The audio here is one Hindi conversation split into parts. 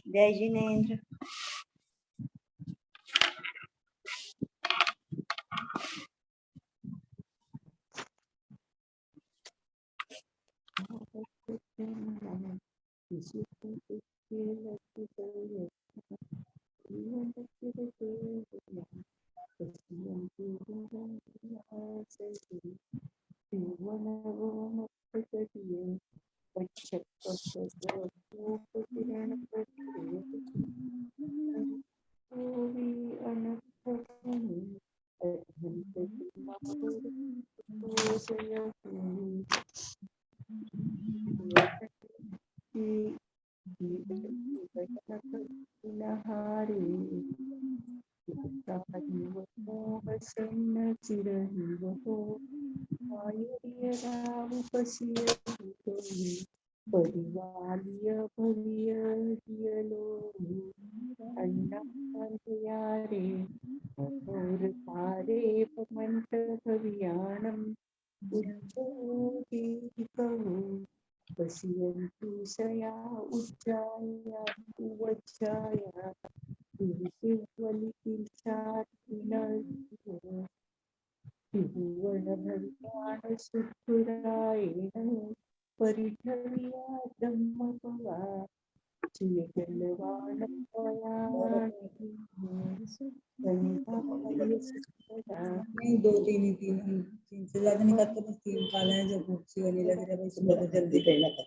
जय जिनेन्द्र। परिवाल्य भव्यलो अन्नारे मधुरकारे पमन्त भव्यानम् उच्चोदीकौ पश्यन्तु सया उच्चाया उवच्चाया त्रिभुवनभव्यानसुखुरायेण परिठर्या ब्रह्मपवा नहीं दो तीन ही तीन से ज्यादा नहीं करते, बस तीन काला है जो भूखी वाली लग रहा है भाई, सुबह तो जल्दी पहला कर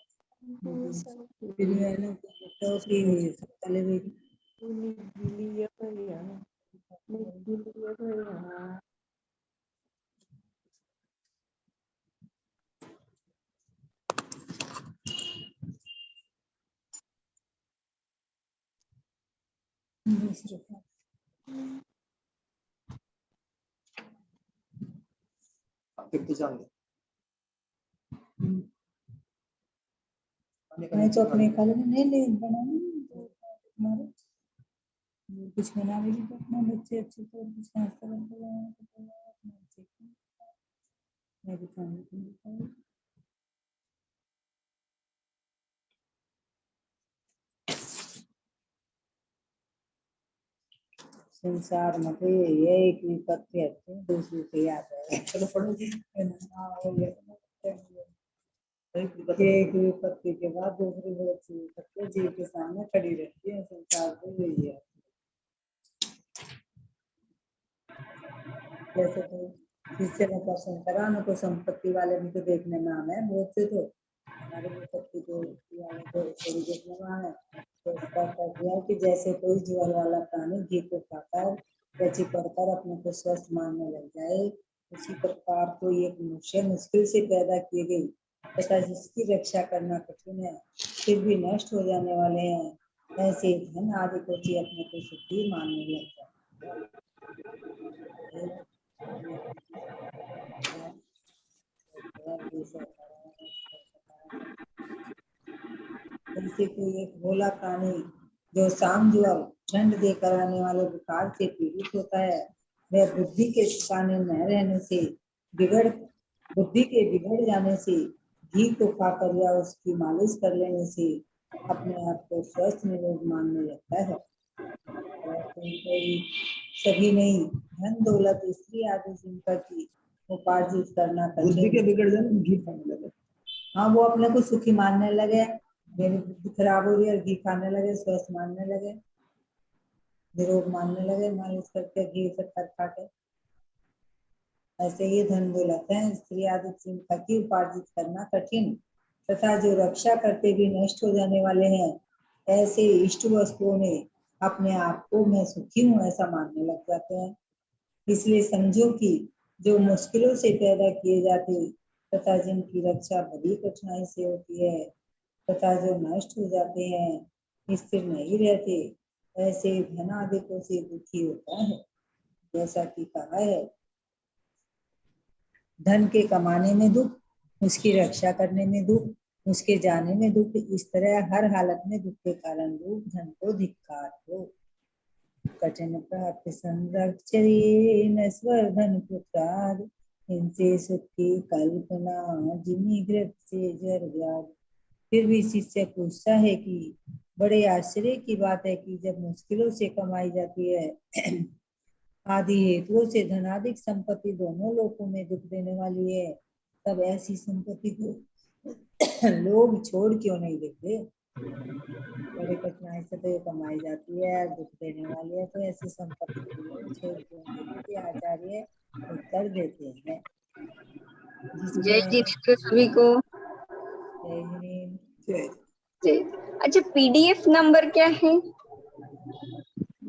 फिर है ना तो की तले हुए मैं तो अपने काले में नहीं ले बनाऊंगी तुम्हारे कुछ बनावेगी तो अपना बच्चे अच्छे तो कुछ नाश्ता करके मैं दिखाऊंगी। संसार में तो ये एक विपत्ति है, दूसरी से याद है। चलो पढ़ो जी। एक विपत्ति के बाद दूसरी बहुत सी विपत्ति जीव के सामने खड़ी रहती है। संसार तो यही है। जैसे तो जिससे मैं दर्शन करा उनको संपत्ति वाले भी तो देखने में आना है, बहुत से तो हमारे विपत्ति को वाले को थोड़ी देखने में आना है। तो इसका कर दिया कि जैसे कोई जीवन वाला प्राणी घी को खाकर रची पड़कर अपने को स्वस्थ मानने लग जाए, उसी प्रकार को एक मनुष्य मुश्किल से पैदा किए गई तथा जिसकी रक्षा करना कठिन है फिर भी नष्ट हो जाने वाले हैं, ऐसे धन आदि को अपने को सुखी मानने लग जाए। जैसे कोई एक भोला प्राणी जो शाम जुआ ठंड देकर आने वाले बुखार से पीड़ित होता है, वह बुद्धि के ठिकाने न रहने से बुद्धि के बिगड़ जाने से घी को खाकर या उसकी मालिश कर लेने से अपने आप को स्वस्थ निरोग मानने लगता है। कोई सभी नहीं, धन दौलत स्त्री आदि संपत्ति उपार्जित करना बुद्धि के बिगड़ जाने घी खाने लगे। हाँ, वो अपने को सुखी मानने लगे, मेरी बुद्धि खराब हो रही है, घी खाने लगे, स्वस्थ मानने लगे, निरोग मानने लगे, मालिश करके घी शक्कर खा के। ऐसे ही धन दौलत है स्त्री आदि संपत्ति उपार्जित करना कठिन तथा जो रक्षा करते भी नष्ट हो जाने वाले हैं, ऐसे इष्ट वस्तुओं में अपने आप को मैं सुखी हूँ ऐसा मानने लग जाते हैं। इसलिए समझो कि जो मुश्किलों से पैदा किए जाते तथा जिनकी रक्षा बड़ी कठिनाई से होती है तथा जो नष्ट हो जाते हैं, स्थिर नहीं रहते, ऐसे धन आदिकों से दुखी होता है। जैसा कि कहा है, धन के कमाने में दुख, उसकी रक्षा करने में दुख, उसके जाने में दुख, इस तरह हर हालत में दुख के कारण रूप धन को धिक्कार हो। कठिन प्राप्त संरक्षण स्वर्धन पुत्राद इनसे सुख की कल्पना जिन्हीं ग्रह से जर व्याध फिर भी शिष्य पूछता है कि बड़े आश्चर्य की बात है कि जब मुश्किलों से कमाई जाती है आदि हेतुओं से धनाधिक संपत्ति दोनों लोगों में दुख देने वाली है, तब ऐसी संपत्ति को लोग छोड़ क्यों नहीं देते? बड़े कठिनाई से तो ये कमाई जाती है, दुख देने वाली है, तो ऐसी संपत्ति को लोग छोड़ क्यों नहीं देते? आचार्य उत्तर देते हैं। जय जी सभी को। जय हिंद। जय। अच्छा, पीडीएफ नंबर क्या है?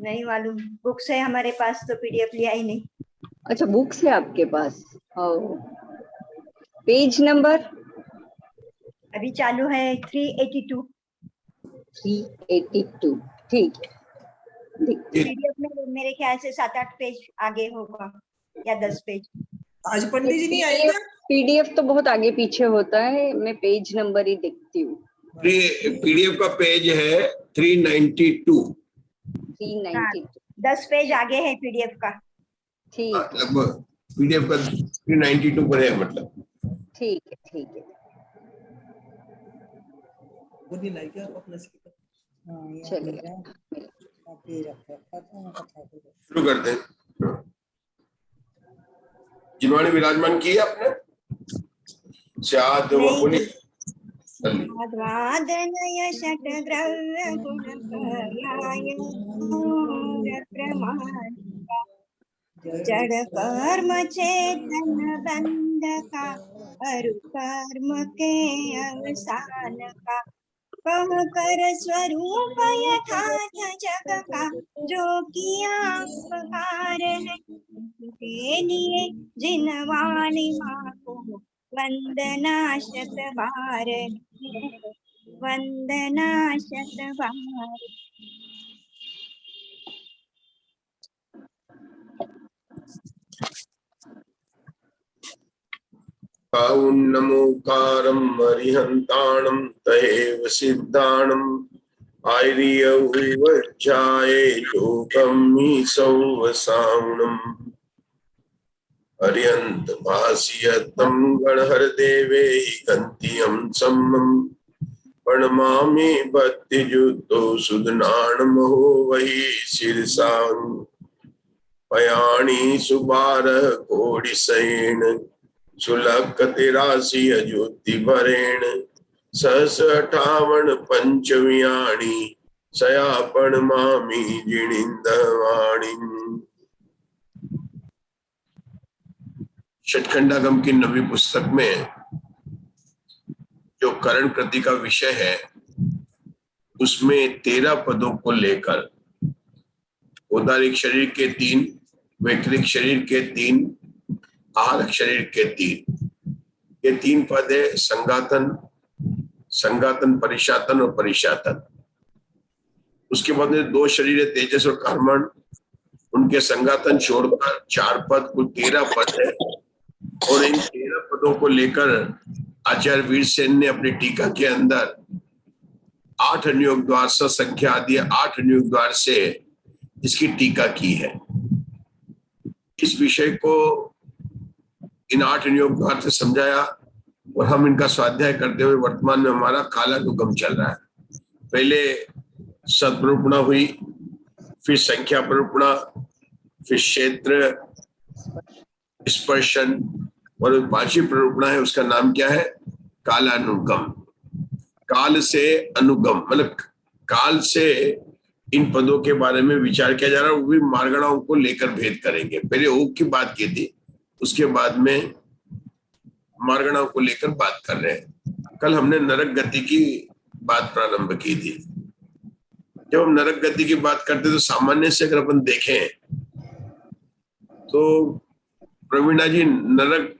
नहीं मालूम, बुक्स है हमारे पास तो पीडीएफ लिया ही नहीं। अच्छा, बुक्स है आपके पास। पेज नंबर अभी चालू है 382। 382, ठीक है। पीडीएफ में मेरे ख्याल से 7-8 पेज आगे होगा या 10 पेज। आज पंडित जी नहीं आए क्या? पीडीएफ तो बहुत आगे पीछे होता है, मैं पेज नंबर ही देखती हूँ। पीडीएफ का पेज है 392। 392, 10 पेज आगे है पीडीएफ का। ठीक, लगभग पीडीएफ का 392 पर है, मतलब ठीक है, ठीक है। चलिए शुरू करते हैं। जिन्होंने विराजमान की है आपने स्याद वपुनि वादनय षट्द्रव्य गुणकार्याय प्रमाण जड़ कर्म चेतन बंधका अरु कर्म के अवसान का कह कर स्वरूप यथार्थ जग का जो किया उपकार है के लिए जिन वाणी माँ को वंदना शत बार, वंदना शत बार। नमोकारं हरिहन्ताणं तहेव सिद्धाणं आर्य उवज्जाये लोकं मीसौवसावणम् हरियंत भाष्यतं गणहरदेवे गन्त्यं सम्मं प्रणमामि भक्तियुतो सुदनानमहो वही शीर्षां पयाणि सुबारः कोटिशयेन सुलकतिराशि अज्योति भरेण सहस 58 पंचव्याणि सयापण मामि जिणिंदवाणी। षटखंडागम की नवी पुस्तक में जो करण कृति का विषय है उसमें 13 पदों को लेकर औदारिक शरीर के 3, वैकृतिक शरीर के 3, आहारक शरीर के 3, ये 3 पद है संगातन, संगातन परिशातन और परिशातन। उसके बाद में 2 शरीर है तेजस और कर्मण, उनके संगातन छोड़कर 4 पद, कुल 13 पद है। और इन 13 पदों को लेकर आचार्य वीरसेन ने अपनी टीका के अंदर 8 अनुयोग द्वार संख्या आदि 8 अनुयोग द्वार से इसकी टीका की है। इस विषय को इन 8 अनुयोग द्वार से समझाया और हम इनका स्वाध्याय करते हुए वर्तमान में हमारा कालानुगम चल रहा है। पहले सद्रूपणा हुई, फिर संख्या प्ररूपणा, फिर क्षेत्र स्पर्शन और 5वीं प्ररूपणा है, उसका नाम क्या है? कालानुगम। काल से अनुगम, मतलब काल से इन पदों के बारे में विचार किया जा रहा है। वो भी मार्गणाओं को लेकर भेद करेंगे। पहले ऊक की बात की थी, उसके बाद में मार्गणाओं को लेकर बात कर रहे हैं। कल हमने नरक गति की बात प्रारंभ की थी। जब हम नरक गति की बात करते तो सामान्य से अगर अपन देखें तो प्रवीणा जी, नरक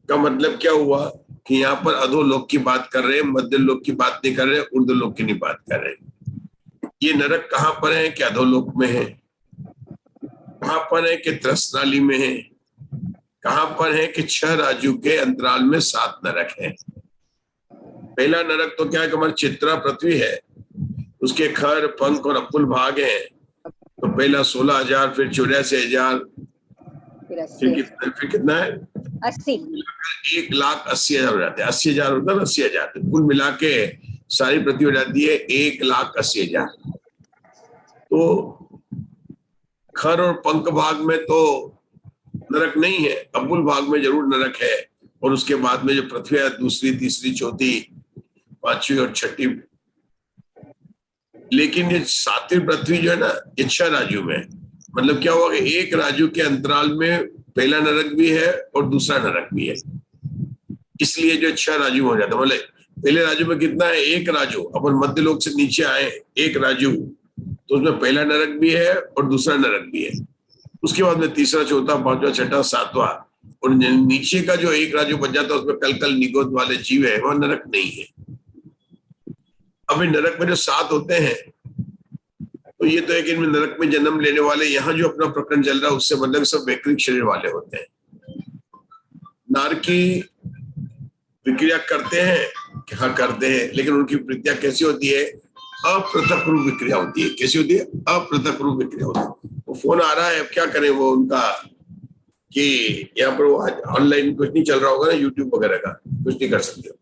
का मतलब क्या हुआ कि यहाँ पर अधोलोक की बात कर रहे हैं, मध्य लोक की बात नहीं कर रहे, ऊर्ध्वलोक की नहीं बात कर रहे। ये नरक कहाँ पर है कि अधोलोक में है? कहाँ पर है कि त्रसनाली में है? कहाँ पर है कि 6 राजू के अंतराल में 7 नरक है। पहला नरक तो क्या है कि हमारी चित्रा पृथ्वी है, उसके खर, पंख और अपुल भाग हैं। तो पहला 16,000, फिर 84,000, फिर कितना है? 80। 1,80,000 हो जाते हैं। 80,000 होता है, 80,000 कुल मिला के सारी पृथ्वी हो जाती है 1,80,000। तो खर और पंख भाग में तो नरक नहीं है, अबुल भाग में जरूर नरक है। और उसके बाद में जो पृथ्वी है, दूसरी, तीसरी, चौथी, पांचवी और छठी। लेकिन ये सातवीं पृथ्वी जो है ना, ये 6 राज्यों में, मतलब क्या हुआ कि एक राज्य के अंतराल में पहला नरक भी है और दूसरा नरक भी है। इसलिए जो 6 राज्यों हो जाता है। मतलब पहले राज्य में कितना है, एक राज्य। अपन मध्य लोक से नीचे आए, एक राज्य, तो उसमें पहला नरक भी है और दूसरा नरक भी है। उसके बाद में तीसरा, चौथा, पांचवा, छठा, सातवां, और नीचे का जो एक राज्य बच जाता है उसमें कल निगोद वाले जीव है, वह नरक नहीं है। अभी नरक में जो 7 होते हैं, तो ये तो है कि इनमें नरक में जन्म लेने वाले, यहाँ जो अपना प्रकरण चल रहा है उससे मतलब सब वैकृत शरीर वाले होते हैं। नारकी विक्रिया करते हैं, हाँ करते हैं, लेकिन उनकी विक्रिया कैसी होती है, अपृथक रूप विक्रिया होती है। कैसी होती है, अपृथक रूप विक्रिया होती है। वो फोन आ रहा है, अब क्या करें वो उनका, कि यहाँ पर वो ऑनलाइन कुछ नहीं चल रहा होगा ना, यूट्यूब वगैरह का कुछ नहीं कर सकते।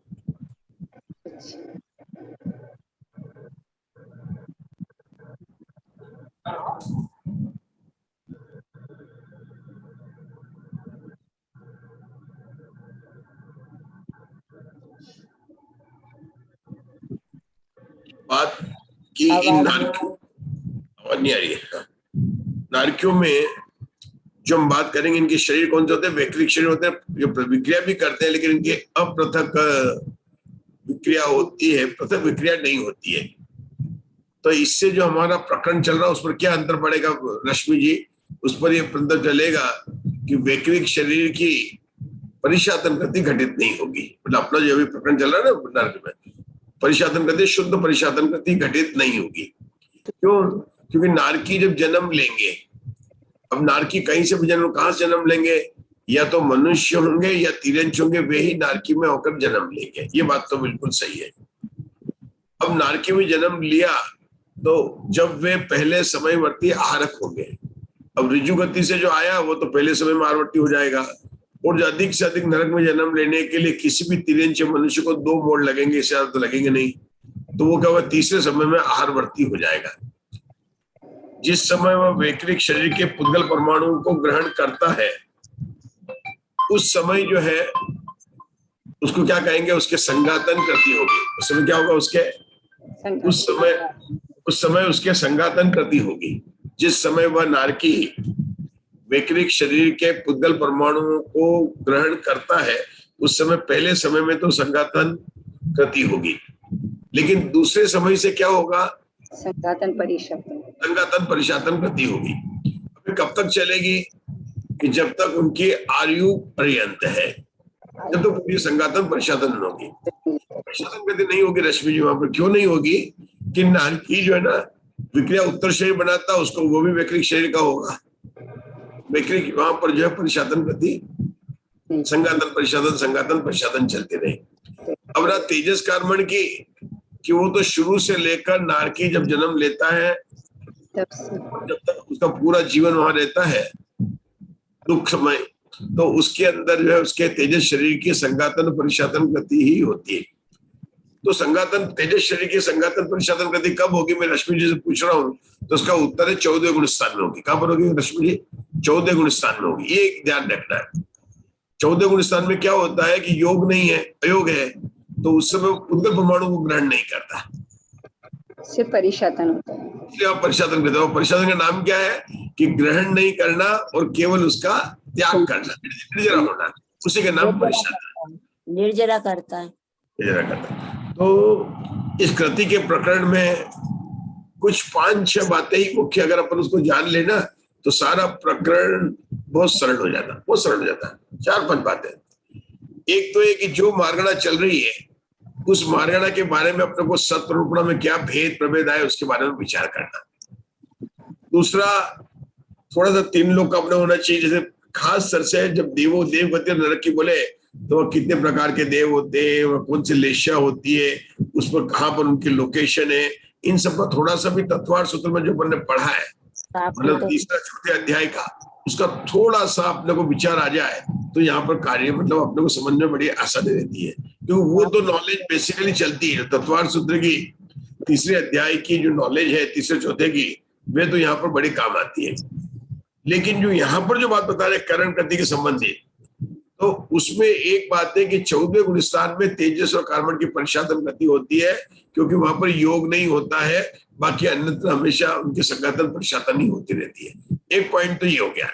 बात कि इन नारकियों, आवाज नहीं आ रही है, नारकियों में जो हम बात करेंगे, इनके शरीर कौन से होते हैं, वैकृत शरीर होते हैं, जो विक्रिया भी करते हैं, लेकिन इनके अपृथक विक्रिया होती है, पृथक विक्रिया नहीं होती है। तो इससे जो हमारा प्रकरण चल रहा है उस पर क्या अंतर पड़ेगा रश्मि जी, उस पर यह पता चलेगा कि वैकृत शरीर की परिशातन गति घटित नहीं होगी। मतलब अपना जो अभी प्रकरण चल रहा है ना नरक में, परिशातन गति, शुद्ध परिशातन गति घटित नहीं होगी। क्यों? क्योंकि नारकी जब जन्म लेंगे, अब नारकी कहीं से भी जन्म, कहां से जन्म लेंगे, या तो मनुष्य होंगे या तिर्यंच होंगे, वे ही नारकी में होकर जन्म लेंगे। ये बात तो बिल्कुल सही है। अब नारकी में जन्म लिया तो जब वे पहले समयवर्ती आहारक होंगे, अब ऋजु गति से जो आया वो तो पहले समय में आहारवर्ती हो जाएगा। और जो अधिक से अधिक नरक में जन्म लेने के लिए किसी भी तिर्यंच मनुष्य को 2 मोड़ लगेंगे, इससे ज्यादा तो लगेंगे नहीं। तो वो क्या होगा, तीसरे समय में आहारवर्ती हो जाएगा। जिस समय वह वैकृत शरीर के पुद्गल परमाणु को ग्रहण करता है, उस समय जो है उसको क्या कहेंगे, उसके संघातन कृति होगी। उस समय क्या होगा, उसके उस समय उसके संघातन कृति होगी। जिस समय वह नारकी वैकृत शरीर के पुद्गल परमाणु को ग्रहण करता है, उस समय पहले समय में तो संघातन कृति होगी, लेकिन दूसरे समय से क्या होगा, संघातन परिशातन कृति होगी। अभी कब तक चलेगी, कि जब तक उनकी आयु पर्यंत है, जब तो पूरी संघातन परिशातन होगी। परिशातन कृति नहीं होगी रश्मि जी, वहां पर क्यों नहीं होगी, कि नारकी जो है ना विक्रिया उत्तर शरीर बनाता है, उसको वो भी वैकृत शरीर का होगा। वैकृत वहां पर जो है परिशातन कृति, संघातन परिशातन चलते रहे। अब रहा तेजस कर्मण की, कि वो तो शुरू से लेकर नारकी जब जन्म लेता है जब तक उसका पूरा जीवन वहां रहता है दुख समय, तो उसके अंदर जो है उसके तेजस शरीर की संघातन परिशातन गति ही होती है। तो संघातन, तेजस शरीर की संघातन परिशातन गति कब होगी, मैं रश्मि जी से पूछ रहा हूँ, तो उसका उत्तर है 14 गुण स्थान में होगी। कहां पर होगी रश्मि जी, 14 गुण स्थान में होगी। ये ध्यान रखना है। 14 गुण स्थान में क्या होता है कि योग नहीं है, अयोग है, तो उस समय पुद्गल परमाणु को ग्रहण नहीं करता, सिर्फ परिशातन होता है। इसलिए आप परिशातन कहते हो। परिशातन का नाम क्या है, कि ग्रहण नहीं करना और केवल उसका त्याग करना, निर्जरा होना, उसी का नाम परिशातन, निर्जरा करता है। निर्जरा करता है। तो इस कृति के प्रकरण में कुछ 5-6 बातें ही मुख्य, अगर अपन उसको जान लेना तो सारा प्रकरण बहुत सरल हो जाता, बहुत सरल हो जाता। 4-5 बातें। एक तो ये कि जो मार्गणा चल रही है, उस मार्गणा के बारे में अपने को सत्वरूपणा में क्या भेद प्रभेद आए उसके बारे में विचार करना। दूसरा, थोड़ा सा 3 लोग का अपने होना चाहिए। जैसे खास स्तर से जब देवगति नरक की बोले तो वह कितने प्रकार के देव होते हैं, वह कौन सी लेशा होती है, उस पर कहाँ पर उनकी लोकेशन है, इन सब का थोड़ा सा भी तत्वार सूत्र में जो अपन ने पढ़ा है, मतलब 3 अध्याय का, उसका थोड़ा सा अपने को विचार आ जाए तो यहाँ पर कार्य मतलब अपने को समझ में बड़ी आसानी रहती है। तो वो तो नॉलेज बेसिकली चलती है। तत्वार्थ सूत्र की तीसरे अध्याय की जो नॉलेज है, तीसरे चौथे की, वे तो यहाँ पर बड़ी काम आती है। लेकिन जो यहाँ पर जो बात बता रहे करण गति के संबंधी, तो उसमें एक बात है कि 14वें गुण स्थान में तेजस और कार्बन की परिशातन गति होती है, क्योंकि वहां पर योग नहीं होता है, बाकी अन्यत्र हमेशा उनके संघातन परिशातन ही होती रहती है। एक पॉइंट तो ये हो गया।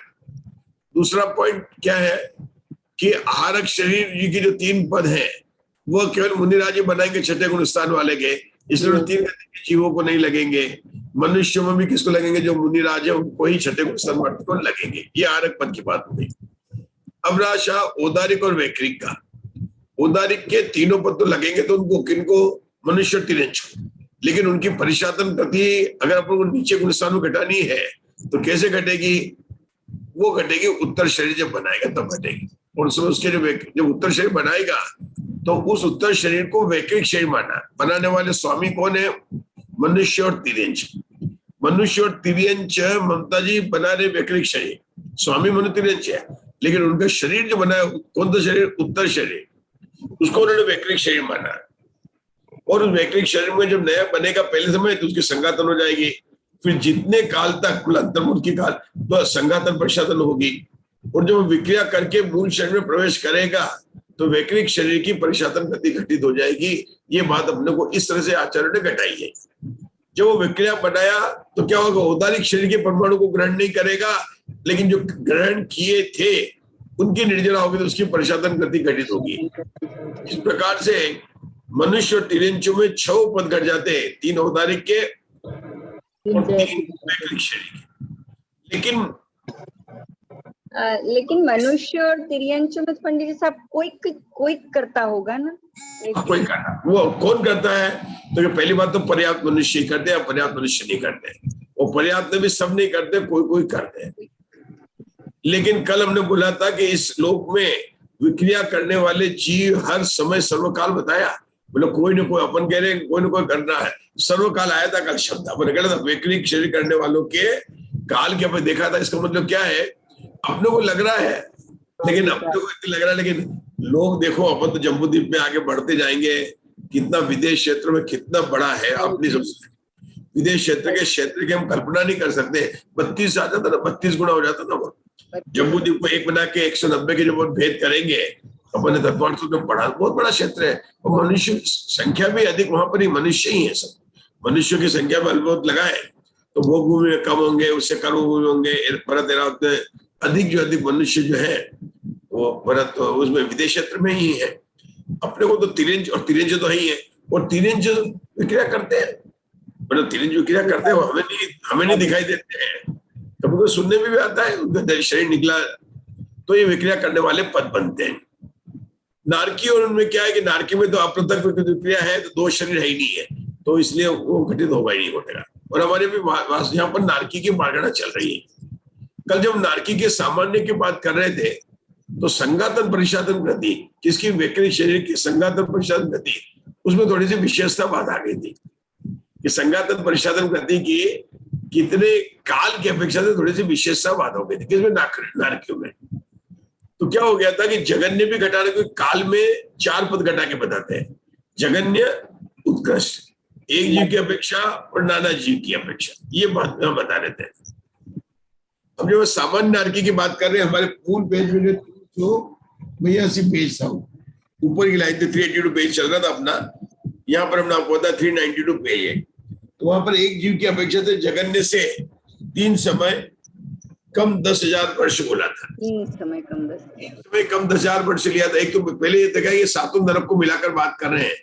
दूसरा पॉइंट क्या है कि आहारक शरीर जी की जो 3 पद हैं वो केवल मुनिराज बनाएंगे छठे गुण स्थान वाले के, इसलिए 3 गति के जीवों को नहीं लगेंगे। मनुष्यों में भी किसको लगेंगे? जो मुनिराज है उनको ही छठे गुण स्थान वाले को लगेंगे। ये आहारक पद की बात हो गई। अब राशा औदारिक और वैक्रिक का। औदारिक के 3 पद तो लगेंगे, तो उनको किनको? मनुष्य तिरंज। लेकिन उनकी परिशातन गति अगर अपन को नीचे गुण स्थान में घटानी है तो कैसे घटेगी? वो घटेगी उत्तर शरीर जब बनाएगा तब घटेगी। और उसमें उसके जब उत्तर शरीर बनाएगा तो उस उत्तर शरीर को वैक्रिक शरीर माना। बनाने वाले स्वामी कौन है? मनुष्य और तिर्यंच। मनुष्य और तिर्यंच ममता जी बना रहे वैक्रिक शरीर, स्वामी मनु तिर्यंच है, लेकिन उनका शरीर जो बनाया कौन सा शरीर? उत्तर शरीर, उसको उन्होंने वैक्रिक शरीर माना। और उस वैक्रिक शरीर में जब नया बनेगा पहले समय तो उसकी संघातन हो जाएगी। फिर जितने काल तक अंतर्मुख की काल तो संघातन परिशातन होगी, और जब विक्रिया करके मूल शरीर में प्रवेश करेगा तो वैक्रिक शरीर की परिशातन गति घटित हो जाएगी। ये बात अपने को इस तरह से आचार्य ने घटाई है। जब वो विक्रिया बनाया तो क्या होगा? औदारिक शरीर के परमाणु को ग्रहण नहीं करेगा, लेकिन जो ग्रहण किए थे उनकी निर्जरा होगी तो उसकी परिशातन गति घटित होगी। इस प्रकार से मनुष्य और तिर्यंचों में 6 पद घट जाते हैं, 3 औदारिक के और 3 वैक्रिक शरीर के। लेकिन मनुष्य और तिर्यंच में पंडित जी साहब कोई करता होगा ना? कोई करता, वो कौन करता है? तो पहली बात तो पर्याप्त मनुष्य ही करते हैं, पर्याप्त मनुष्य नहीं करते। और पर्याप्त भी सब नहीं करते, कोई करते हैं। लेकिन कल हमने बोला था कि इस लोक में विक्रिया करने वाले जीव हर समय सर्वकाल बताया, मतलब कोई ना कोई, अपन कह रहे हैं कोई ना कोई करना है, सर्वकाल आया था कल शब्द अपन कह रहा था। वैक्रिक शरीर करने वालों के काल के अपन देखा था। इसका मतलब क्या है? अपने को लग रहा है, लेकिन अपने को लग रहा है, लेकिन लोग देखो अपन तो जम्बूद्वीप में आगे बढ़ते जाएंगे, कितना विदेश क्षेत्र में कितना बड़ा है। अपनी सबसे विदेश क्षेत्र के हम कल्पना नहीं कर सकते। 32 आ जाता ना, 32 गुना हो जाता ना। वो जम्बूद्वीप को 1 बना के 190 के जब भेद करेंगे, अपने तत्वार्थ में पढ़ा, बहुत बड़ा क्षेत्र है। और मनुष्य संख्या भी अधिक, वहां पर ही मनुष्य ही है सब। मनुष्य की संख्या में अल्पत लगाए तो वो भूमि में कम होंगे, उससे कम भूमि होंगे। परत एरावत में अधिक मनुष्य जो है वो परत तो उसमें विदेश क्षेत्र में ही है। अपने को तो तिरंज और तिरंज तो ही है, और तिरंज विक्रिया करते हैं, मतलब तिरंज विक्रिया करते हैं, हमें नहीं दिखाई देते हैं। कभी कोई सुनने में भी आता है उनका शरीर निकला, तो ये विक्रिया करने वाले पद बनते हैं। नारकी और उनमें क्या है कि नारकी में तो अप्रत्यक्ष विक्रिया है, तो 2 शरीर है ही नहीं है, तो इसलिए वो घटित होगा ही नहीं घटेगा। और हमारे भी यहाँ पर नारकी की मार्गणा चल रही है। कल जब नारकी के सामान्य की बात कर रहे थे तो संघातन परिशातन गति, किसकी? वैक्रिक शरीर की संघातन परिशातन गति, उसमें थोड़ी सी विशेषता बात आ गई थी कि संघातन परिशातन गति की कितने काल की अपेक्षा से थोड़ी सी विशेषता बात हो गई थी। किसमें? नारकियों में। तो क्या हो गया था कि जगन्य भी घटाने को काल में 4 पद घटा के बताते हैं। जगन्य, उत्कृष्ट, एक जीव की अपेक्षा और नाना जीव की अपेक्षा, ये बात हम बता रहे थे। अब जब सामान्य नारकी की बात कर रहे हैं, हमारे पूल पेज में जो भैया सी पेज था, ऊपर की लाइन 382 पेज चल रहा था अपना, यहाँ पर हमने आपको बताया 392 पेज है। तो वहां पर एक जीव की अपेक्षा से जगन्य से 3 समय कम 10,000 वर्ष बोला था। 3 समय कम 10,000 वर्ष लिया था। एक तो पहले ये देखा ये 7 नरक को मिलाकर बात कर रहे हैं,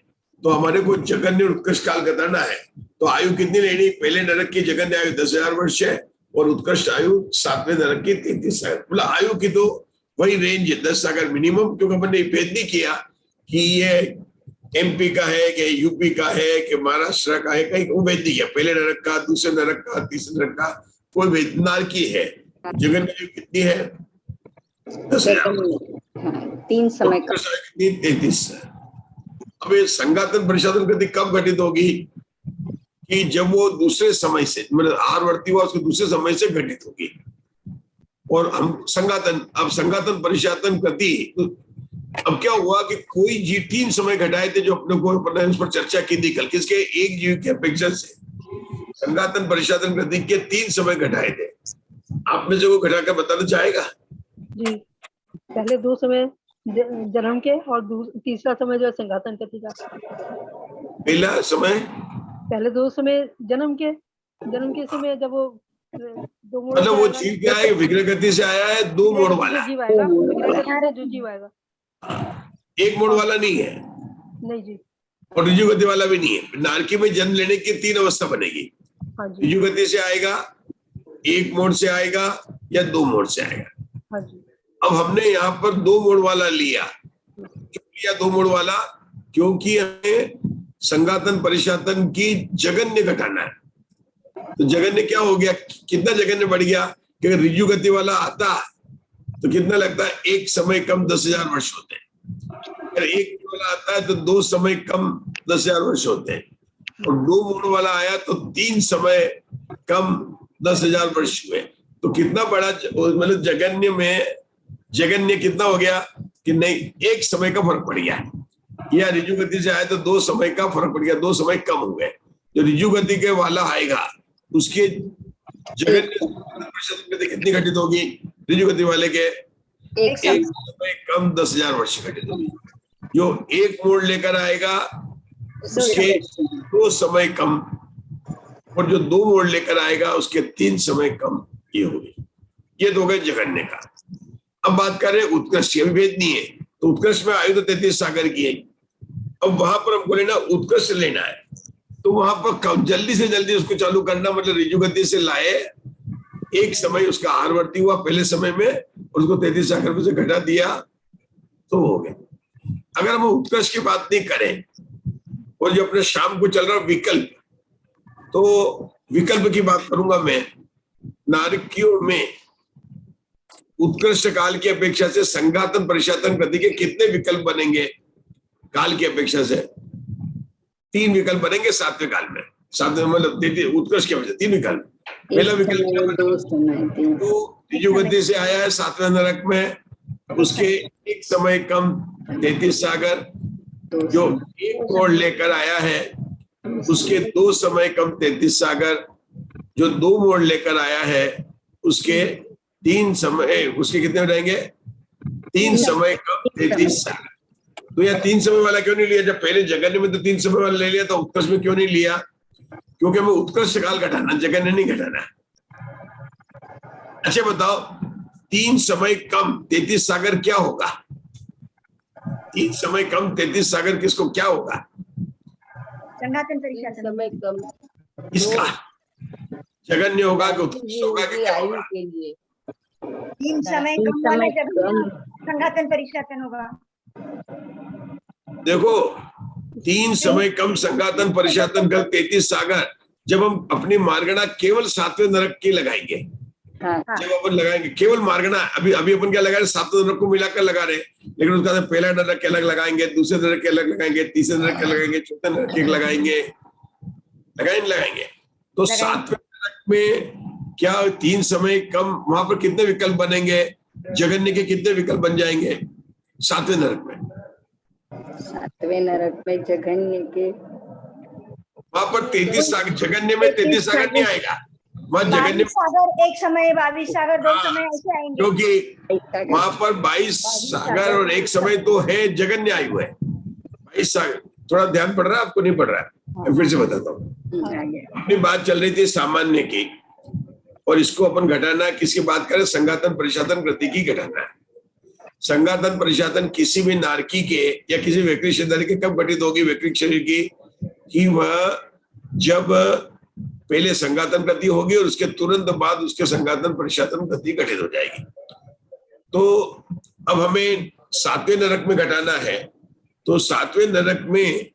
तो हमारे को जगन्य उत्कृष्ट काल बताना है। तो आयु कितनी लेनी? पहले नरक की जगन्य आयु 10,000 वर्ष है और उत्कृष्ट आयु 7वें नरक की 33,000। मतलब आयु की तो वही रेंज है 10 अगर मिनिमम, क्योंकि हमने भेद नहीं किया कि ये एमपी का है कि यूपी का है कि महाराष्ट्र का है, कहीं वो भेद नहीं किया। पहले नरक का, दूसरे नरक का, तीसरे नरक का, कोई भेद। नारकी है जगन्य आयु कितनी है? 10,000। 3 समय का 33। अब ये संघातन परिशातन गति कब घटित होगी? कि जब वो दूसरे समय से, मतलब आहारवर्ती हुआ उसके दूसरे समय से घटित होगी। और हम संघातन, अब संघातन परिशातन गति अब क्या हुआ कि कोई जीव 3 समय घटाए थे जो अपने को अपने उस पर चर्चा की थी कल, किसके? एक जीव की अपेक्षा से संघातन परिशातन गति के 3 समय घटाए थे। आप में से कोई घटा कर बताना चाहेगा? जी, पहले 2 समय जन्म के और तीसरा समय जो है संघातन गति का। पहला समय, पहले 2 समय जन्म के समय जब वो 2 मोड़ मतलब वो जीव क्या है? विग्रह गति से आया है, 2 मोड़ वाला। जीव आएगा, विग्रह गति से जो जीव आएगा, 1 मोड़ वाला नहीं है नहीं जी। और ऋजु गति वाला भी नहीं है। नारकी में जन्म लेने की 3 अवस्था बनेगी। हाँ जी, ऋजु गति से आएगा, 1 मोड़ से आएगा या 2 मोड़ से आएगा। हाँ जी। अब हमने यहाँ पर 2 मोड़ वाला लिया। क्यों लिया 2 मोड़ वाला? क्योंकि हमें संघातन परिशातन की जगन्य घटाना है। तो जगन्य क्या हो गया? कितना जगन्य बढ़ गया कि अगर ऋजु गति वाला आता तो कितना लगता है? 1 समय कम 10,000 वर्ष होते हैं। अगर 1 मोड़ वाला आता है तो 2 समय कम 10,000 वर्ष होते हैं, और 2 मोड़ वाला आया तो 3 समय कम 10,000 वर्ष हुए। तो कितना बड़ा, मतलब जगन्य कितना हो गया कि नहीं, 1 समय का फर्क पड़ गया। या ऋजु गति से आया तो 2 समय का फर्क पड़ गया, 2 समय कम हो गए। जो ऋजु गति के वाला आएगा उसके जगन्य कितनी घटित होगी? ऋजु गति वाले के 1 समय कम 10,000 वर्ष घटित होगी। जो 1 मोड़ लेकर आएगा उसके 2 समय कम, और जो 2 मोड़ लेकर आएगा उसके 3 समय कम ये होगी। ये तो हो गए जगन्य का। अब बात करें उत्कृष्ट, ये भी भेद नहीं है। तो उत्कृष्ट में आयु तो 33 सागर की है। अब वहां पर हमको लेना उत्कृष्ट लेना है, तो वहां पर जल्दी से जल्दी उसको चालू करना, मतलब ऋजु गति से लाए, 1 समय उसका आहारवर्ती हुआ पहले समय में, उसको 33 सागर में से घटा दिया तो हो गया। अगर हम उत्कृष्ट की बात नहीं करें और जो अपने शाम को चल रहा विकल्प, तो विकल्प की बात करूंगा मैं। नारकियों में उत्कृष्ट काल की अपेक्षा से संघातन परिशातन गति के कितने विकल्प बनेंगे? काल की अपेक्षा से 3 विकल्प बनेंगे 7वें काल में। 7वें मतलब उत्कृष्ट की अपेक्षा 3 विकल्प। पहला विकल्प क्या बना? तो ऋजु गति से आया है 7वें नरक में, उसके 1 समय कम 33 सागर। जो 1 मोड़ लेकर आया है उसके 2 समय कम 33 सागर। जो 2 मोड़ लेकर आया है उसके 3 समय, उसके कितने हो जाएंगे? 3 समय कम 33 सागर। तो यह 3 समय वाला क्यों नहीं लिया? जब पहले जगन्य में तो 3 समय वाला ले लिया, तो उत्कृष्ट में क्यों नहीं लिया? क्योंकि हमें उत्कृष्ट काल घटाना, जगन्य नहीं घटाना। अच्छा बताओ, 3 समय कम 33 सागर क्या होगा? 3 समय कम 33 सागर किसको क्या होगा? संघातन परिशातन समय कम इसका जगन्य होगा कि उत्कृष्ट होगा कि क्या होगा? 3 समय कम वाला जब संघातन परिशातन होगा। देखो, 3 समय कम संघातन परिशातन कर 33 सागर, जब हम अपनी मार्गणा केवल 7वें नरक की लगाएंगे, जब अपन लगाएंगे केवल मार्गणा, अभी अपन क्या लगा रहे? 7वें नरक को मिलाकर लगा रहे, लेकिन उसका पहला नरक के अलग लगाएंगे, दूसरे नरक के अलग लगाएंगे, तीसरे नरक के लगाएंगे, चौथे नरक के लगाएंगे, लगाएंगे। तो 7वें नरक में क्या 3 समय कम, वहां पर कितने विकल्प बनेंगे? जगन्य के कितने विकल्प बन जाएंगे 7वें नरक में? 7वें नरक में जगन्य के वहां पर 33 सागर, जगन्य में 33 सागर नहीं आएगा। वहां जगन्य सागर 1 समय, 22 सागर 2 समय ऐसे आएंगे, क्योंकि वहां पर 22 सागर और 1 समय तो है, जगन्य आयु है 22 सागर। थोड़ा ध्यान पड़ रहा है आपको? नहीं पड़ रहा है? मैं फिर से बताता हूँ। अपनी बात चल रही थी सामान्य की, और इसको अपन घटाना किसकी बात करें? संघातन परिशातन गति की घटाना है। संघातन परिशातन किसी भी नारकी के या किसी वैकृत शरीर के कब घटित होगी? वैकृत शरीर की कि वह जब पहले संघातन गति होगी और उसके तुरंत बाद उसके संघातन परिशातन गति घटित हो जाएगी। तो अब हमें 7वें नरक में घटाना है, तो 7वें नरक में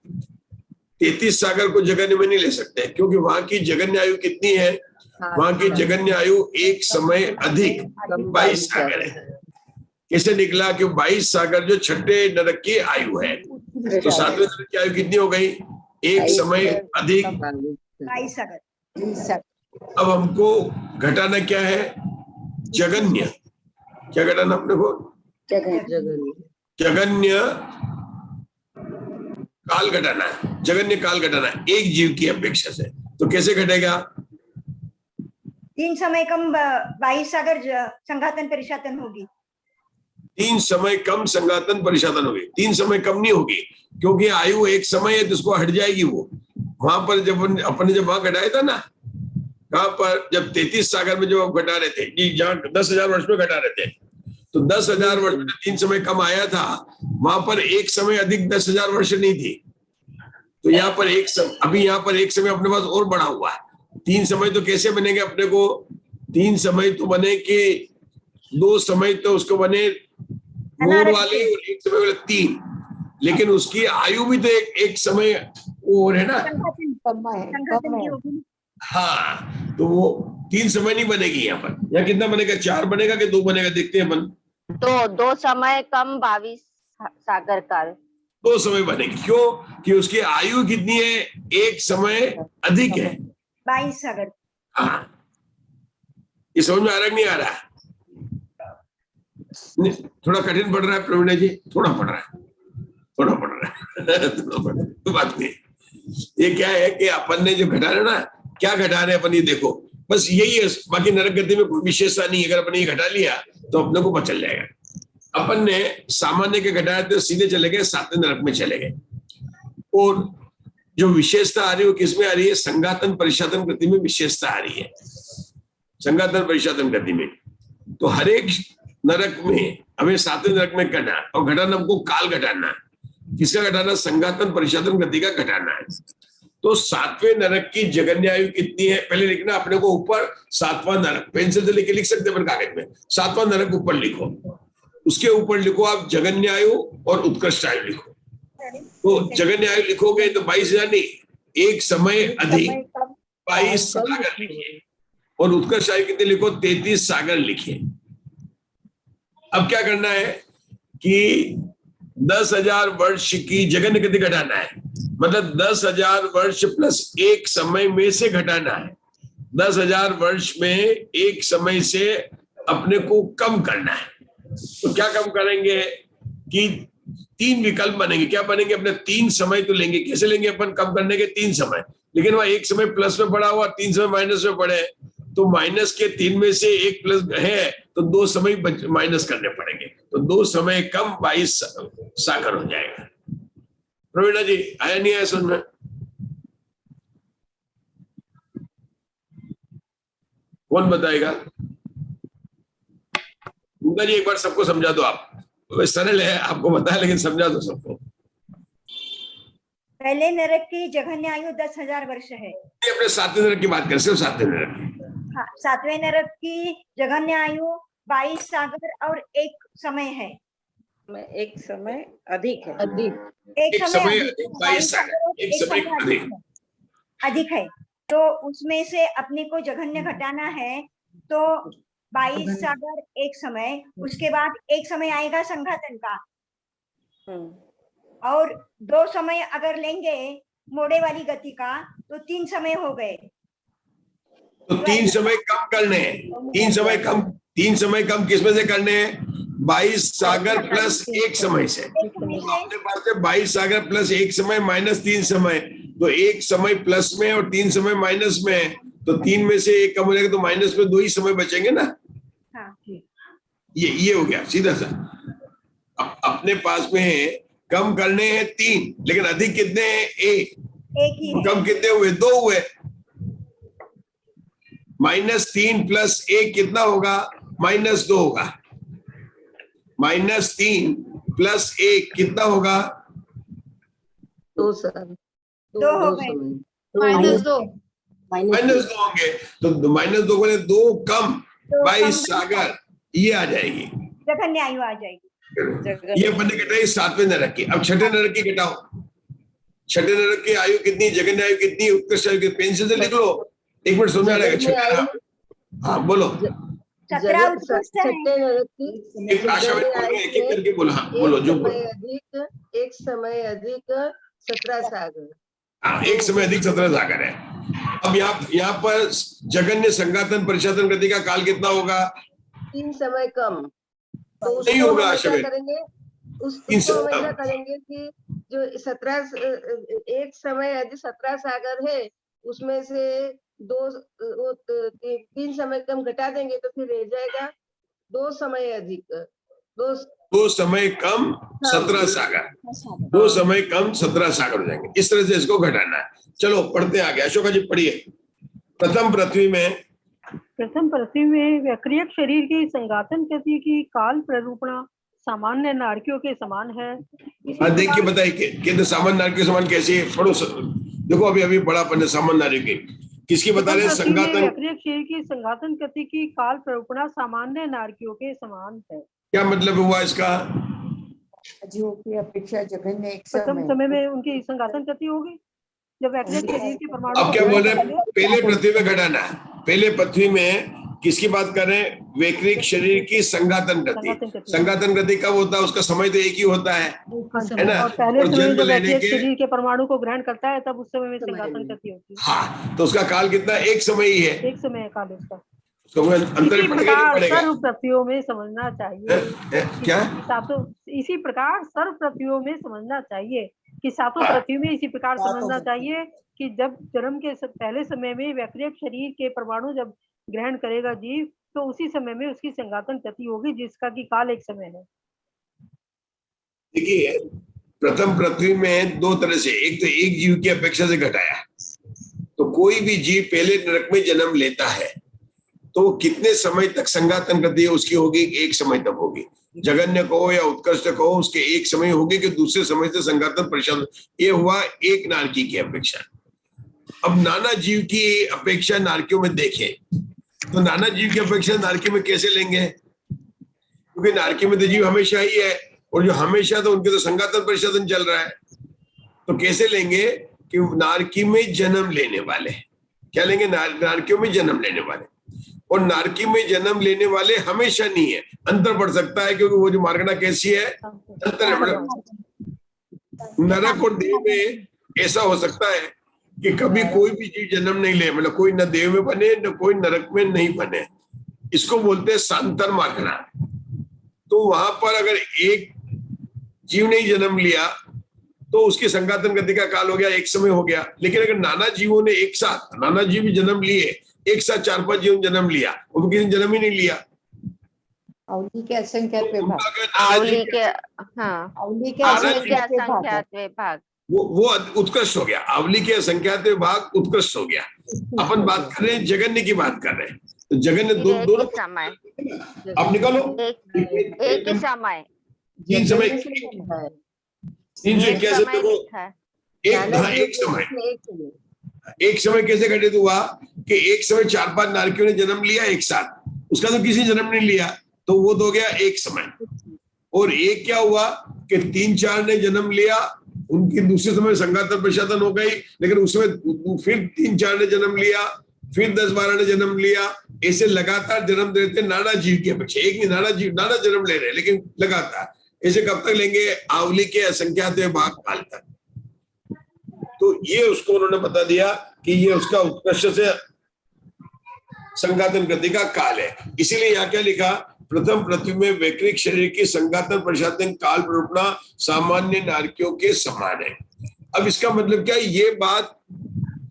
33 सागर को जगन्य में नहीं ले सकते, क्योंकि वहां की जगन्य आयु कितनी है? वहां की जगन्य आयु 1 समय अधिक 22 सागर है। कैसे निकला? कि 22 सागर जो 6ठे नरक की आयु है, तो 7वें नरक की आयु कितनी हो गई? 1 समय अधिक 22 सागर। अब हमको घटाना क्या है? जगन्य। क्या घटाना अपने को? जगन्य। जगन्य काल घटाना है, जगन्य काल घटाना है एक जीव की अपेक्षा से। तो कैसे घटेगा? 3 समय कम 22 सागर संघातन परिशातन होगी। 3 समय कम संघातन परिशातन होगी। 3 समय कम नहीं होगी, क्योंकि आयु एक समय है जिसको हट जाएगी वो। वहां पर जब अपने जब वहां घटाया था ना, कहां पर, जब 33 सागर में जब आप घटा रहे थे कि जहां 10,000 वर्ष में घटा रहे थे, तो 10,000 वर्ष में 3 समय कम आया था, वहां पर एक समय अधिक 10,000 वर्ष नहीं थी। तो यहाँ पर अभी यहाँ पर एक समय अपने पास और बढ़ा हुआ है। 3 समय तो कैसे बनेंगे अपने को? 3 समय तो बने कि 2 समय तो उसको बने मूल वाले और एक समय वाले 3, लेकिन उसकी आयु भी तो एक समय और है ना। कम है। हाँ, तो वो 3 समय नहीं बनेगी यहाँ पर। यहाँ कितना बनेगा? 4 बनेगा कि 2 बनेगा? देखते हैं अपन। तो 2 समय कम 22 सागर काल। 2 समय बनेगी। क्यों? कि उसकी आयु कितनी है? एक समय अधिक है, 22 सागर। हाँ, ये समझ में आ रहा है कि नहीं आ रहा? थोड़ा कठिन पड़ रहा है प्रवीणा जी? थोड़ा पड़ रहा है, थोड़ा पड़ रहा है थोड़ा पड़ रहा है, तो बात नहीं। ये क्या है कि अपन ने जो घटा रहे ना, क्या घटा रहे अपन, ये देखो, बस यही है। बाकी नरक गति में कोई विशेषता नहीं। अगर अपन ये घटा लिया तो अपने को पता चल जाएगा। अपन ने सामान्य के घटाए तो सीधे चले गए 7वें नरक में चले गए। और जो विशेषता आ रही है वो किसमें आ रही है? संघातन परिशातन गति में विशेषता आ रही है, संघातन परिशातन गति में। तो हर एक नरक में हमें 7वें नरक में करना है, और घटाना हमको काल घटाना है। किसका घटाना? संघातन परिशातन गति का घटाना है। तो 7वें नरक की जगन्य आयु कितनी है? पहले लिखना अपने को ऊपर 7वां नरक, पेंसिल से लिख सकते हैं कागज में। 7वां नरक ऊपर लिखो, उसके ऊपर लिखो आप जगन्य आयु और उत्कृष्ट आयु लिखो। तो जगन्य आयु लिखोगे तो 22,000 नहीं, एक समय अधिक 22 सागर लिखिए, और उत्कृष्ट आयु कितने लिखो? 33 सागर लिखिए। अब क्या करना है कि 10,000 वर्ष की जगन्य गति घटाना है, मतलब 10,000 वर्ष प्लस एक समय में से घटाना है। 10,000 वर्ष में एक समय से अपने को कम करना है। तो क्या कम करेंगे कि 3 विकल्प बनेंगे। क्या बनेंगे? अपने 3 समय तो लेंगे। कैसे लेंगे अपन कम करने के? 3 समय, लेकिन वह एक समय प्लस में पड़ा हुआ, 3 समय माइनस में पड़े, तो माइनस के 3 में से एक प्लस है, तो 2 समय माइनस करने पड़ेंगे। तो 2 समय कम 22 सागर हो जाएगा। प्रवीणा जी आया नहीं आया समझ में? कौन बताएगा? उनका जी एक बार सबको समझा दो आप। सरल है, आपको बताया, लेकिन समझा दो सबको। पहले नरक की जघन्य आयु 10,000 वर्ष है। अपने 7वें नरक की बात करें, सिर्फ 7वें नरक की। हाँ, 7वें नरक की जघन्य आयु 22 सागर और एक समय है। एक समय अधिक है। एक समय 22 सागर, एक समय अधिक है। तो उसमें से अपने को जघन्य घटाना है, तो 22 सागर एक समय, उसके बाद एक समय आएगा संघातन का, और 2 समय अगर लेंगे मोड़े वाली गति का तो 3 समय हो गए। तो 3 समय कम करने हैं। 3 समय कम किसमें से करने हैं? 22 सागर प्लस एक समय से। अपने पास है 22 सागर प्लस एक समय माइनस 3 समय, तो एक समय प्लस में और 3 समय माइनस में, तो 3 में से एक कम हो जाएगा, तो माइनस में 2 ही समय बचेंगे ना। हाँ। ये हो गया सीधा सा। अपने पास में है कम करने हैं 3, लेकिन अधिक कितने हैं? एक ही है। कम कितने हुए? 2 हुए। -3 प्लस 1 कितना होगा? -2 होगा। -3 प्लस 1 कितना होगा? 2 सर। 2 हो गए। -2 -2 होंगे, तो -2 बोले 2 कम 22 सागर, ये आ जाएगी, जघन्य आयु आ जाएगी। ये अपने घटाई 7वें नरक की। अब 6ठे नरक की घटाओ। 6ठे नरक की आयु कितनी? जगन्य आयु कितनी? उत्कृष्ट आयु कितनी? पेंसिल से लिख लो, 1 मिनट समझ आ जाएगा। हाँ बोलो। 17 उत्कृष्ट है। एक भाषा में बोलो, एक एक करके बोलो। हाँ बोलो, जो बोलो। एक समय अधिक 17 सागर। हाँ, एक समय अधिक 17 सागर है। अब यहाँ पर जगन्य संघातन परिशातन गति का काल कितना होगा? 3 समय कम। तो नहीं होगा क्या करेंगे? उसको हम ऐसा करेंगे कि जो 17 एक समय यदि 17 सागर है उसमें से 3 समय कम घटा देंगे तो फिर रह जाएगा 2 समय अधिक, 2 समय कम 17 सागर, 2 समय कम 17 सागर हो जाएंगे। इस तरह से इसको घटाना है। चलो पढ़ते आगे। अशोका जी पढ़िए। प्रथम पृथ्वी में वैक्रियक शरीर की संघातन गति की काल प्ररूपणा सामान्य नारकियों के समान है। देखिए बताइए कि सामान्य नारकियों के समान कैसे पढ़ो। देखो अभी बड़ा पन्ने सामान्य नारकियों की किसकी बता रहे हैं? संघातन वैक्रियक शरीर की संघातन गति की काल प्ररूपणा सामान्य नारकियों के समान है। क्या मतलब हुआ इसका? जीवों की अपेक्षा जघन्य एक प्रथम समय में उनकी संघातन गति होगी जब वैक्रियक शरीर के परमाणु। अब क्या बोल रहे हैं? पहले पृथ्वी में घटाना है। पहले पृथ्वी में किसकी बात कर रहे हैं? वैक्रिक शरीर की संघातन गति। संघातन गति कब होता है? उसका समय तो एक ही होता है ना? और पहले समय जब वैक्रियक शरीर के परमाणु को ग्रहण करता है तब उस समय में संघातन गति होती है। हाँ, तो उसका काल कितना? एक समय ही है। एक समय काल उसका। अंतर सर्व पृथ्वियों में समझना चाहिए। क्या? इसी प्रकार सर्व पृथ्वियों में समझना चाहिए कि सातों पृथ्वी में इसी प्रकार समझना चाहिए कि जब जन्म के पहले समय में वैक्रियक शरीर के परमाणु जब ग्रहण करेगा जीव तो उसी समय में उसकी संघातन गति होगी जिसका कि काल एक समय है। देखिए प्रथम पृथ्वी में 2 तरह से, एक तो एक जीव की अपेक्षा से घटाया। तो कोई भी जीव पहले नरक में जन्म लेता है तो कितने समय तक संघातन गति उसकी होगी? एक समय तक होगी। जघन्य कहो या उत्कृष्ट कहो, उसके एक समय होगी कि दूसरे समय से संघातन परिषद। ये हुआ एक नारकी की अपेक्षा। अब नाना जीव की अपेक्षा नारकियों में देखें तो नाना जीव की अपेक्षा नारकी में कैसे लेंगे? क्योंकि नारकी में तो जीव हमेशा ही है और जो हमेशा तो उनके तो संघातन परिषदन चल रहा है। तो कैसे लेंगे कि नारकी में जन्म लेने वाले, क्या लेंगे? नारकियों में जन्म लेने वाले। और नारकी में जन्म लेने वाले हमेशा नहीं है, अंतर पड़ सकता है क्योंकि वो जो मार्गना कैसी है, अंतर है। नरक और देव में ऐसा हो सकता है कि कभी कोई भी जीव जन्म नहीं ले, मतलब कोई न देव में बने न कोई नरक में नहीं बने। इसको बोलते हैं सांतर मार्गना। तो वहां पर अगर एक जीव ने जन्म लिया तो उसकी संघातन गति का काल हो गया, एक समय हो गया। लेकिन अगर नाना जीवों ने एक साथ, नाना जीव जन्म लिए, एक साथ 4-5 जीव जन्म लिया, उनको किसी ने जन्म ही नहीं लिया। अवली के असंख्यात विभाग, अवली के असंख्यात विभाग, वो उत्कृष्ट हो गया। अवली के असंख्यात विभाग उत्कृष्ट हो गया। अपन बात कर रहे हैं जगन्य की बात कर रहे हैं। तो जगन्य दोनों समय आप निकालो। एक ही समय, 3 समय, 381 देखो, एक समय कैसे घटित हुआ कि एक समय 4-5 नारकियों ने जन्म लिया एक साथ, उसका तो किसी जन्म नहीं लिया, तो वो तो हो गया एक समय। और एक क्या हुआ कि 3-4 ने जन्म लिया, उनकी दूसरे समय संघातन परिषदन हो गई, लेकिन उसमें फिर 3-4 ने जन्म लिया, फिर 10-12 ने जन्म लिया। ऐसे लगातार जन्म देते नाना जीव की अपेक्षा। एक नहीं, नाना जीव नाना जन्म ले रहे, लेकिन लगातार। ऐसे कब तक लेंगे? आवली के असंख्यात विभाग काल तक। तो ये उसको उन्होंने बता दिया कि ये उसका उत्कृष्ट से संघातन गति का काल है। इसीलिए यहाँ क्या लिखा? प्रथम पृथ्वी में वैक्रिक शरीर की संघातन परिषदन काल प्ररूपणा सामान्य नारकियों के समान है। अब इसका मतलब क्या है? ये बात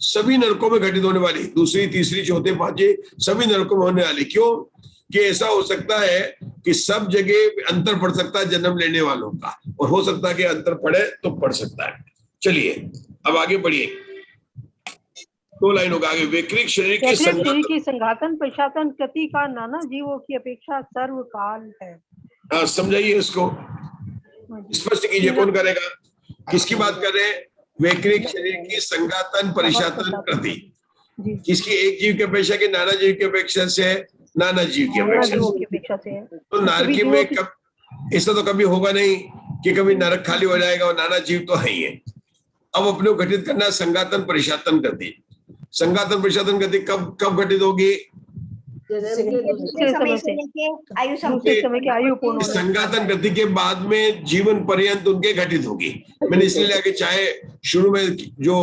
सभी नरकों में घटित होने वाली, दूसरी, तीसरी, चौथे, पांचवे सभी नरकों में होने वाली। क्यों? कि ऐसा हो सकता है कि सब जगह अंतर पड़ सकता है जन्म लेने वालों का, और हो सकता है कि अंतर पड़े तो पड़ सकता है। चलिए अब आगे बढ़िए, 2 लाइनों का आगे। वैक्रिक शरीर की संघातन परिषदन गति का नाना जीवों की अपेक्षा सर्वकाल है। हाँ, समझाइए इसको, स्पष्ट कीजिए। कौन करेगा? किसकी बात कर रहे हैं? वैक्रिक शरीर की संघातन परिषदन गति किसकी? एक जीव की अपेक्षा के नाना जीव की अपेक्षा से नाना जीव की अपेक्षा से। तो नारकी में कब ऐसा तो कभी होगा नहीं कि कभी नरक खाली हो जाएगा, और नाना जीव तो है ही है। अब अपने को घटित करना संघातन परिषदन गति। संघातन परिषदन गति कब घटित होगी? संघातन गति के बाद में जीवन पर्यंत उनके घटित होगी। मैंने इसलिए आगे, चाहे शुरू में जो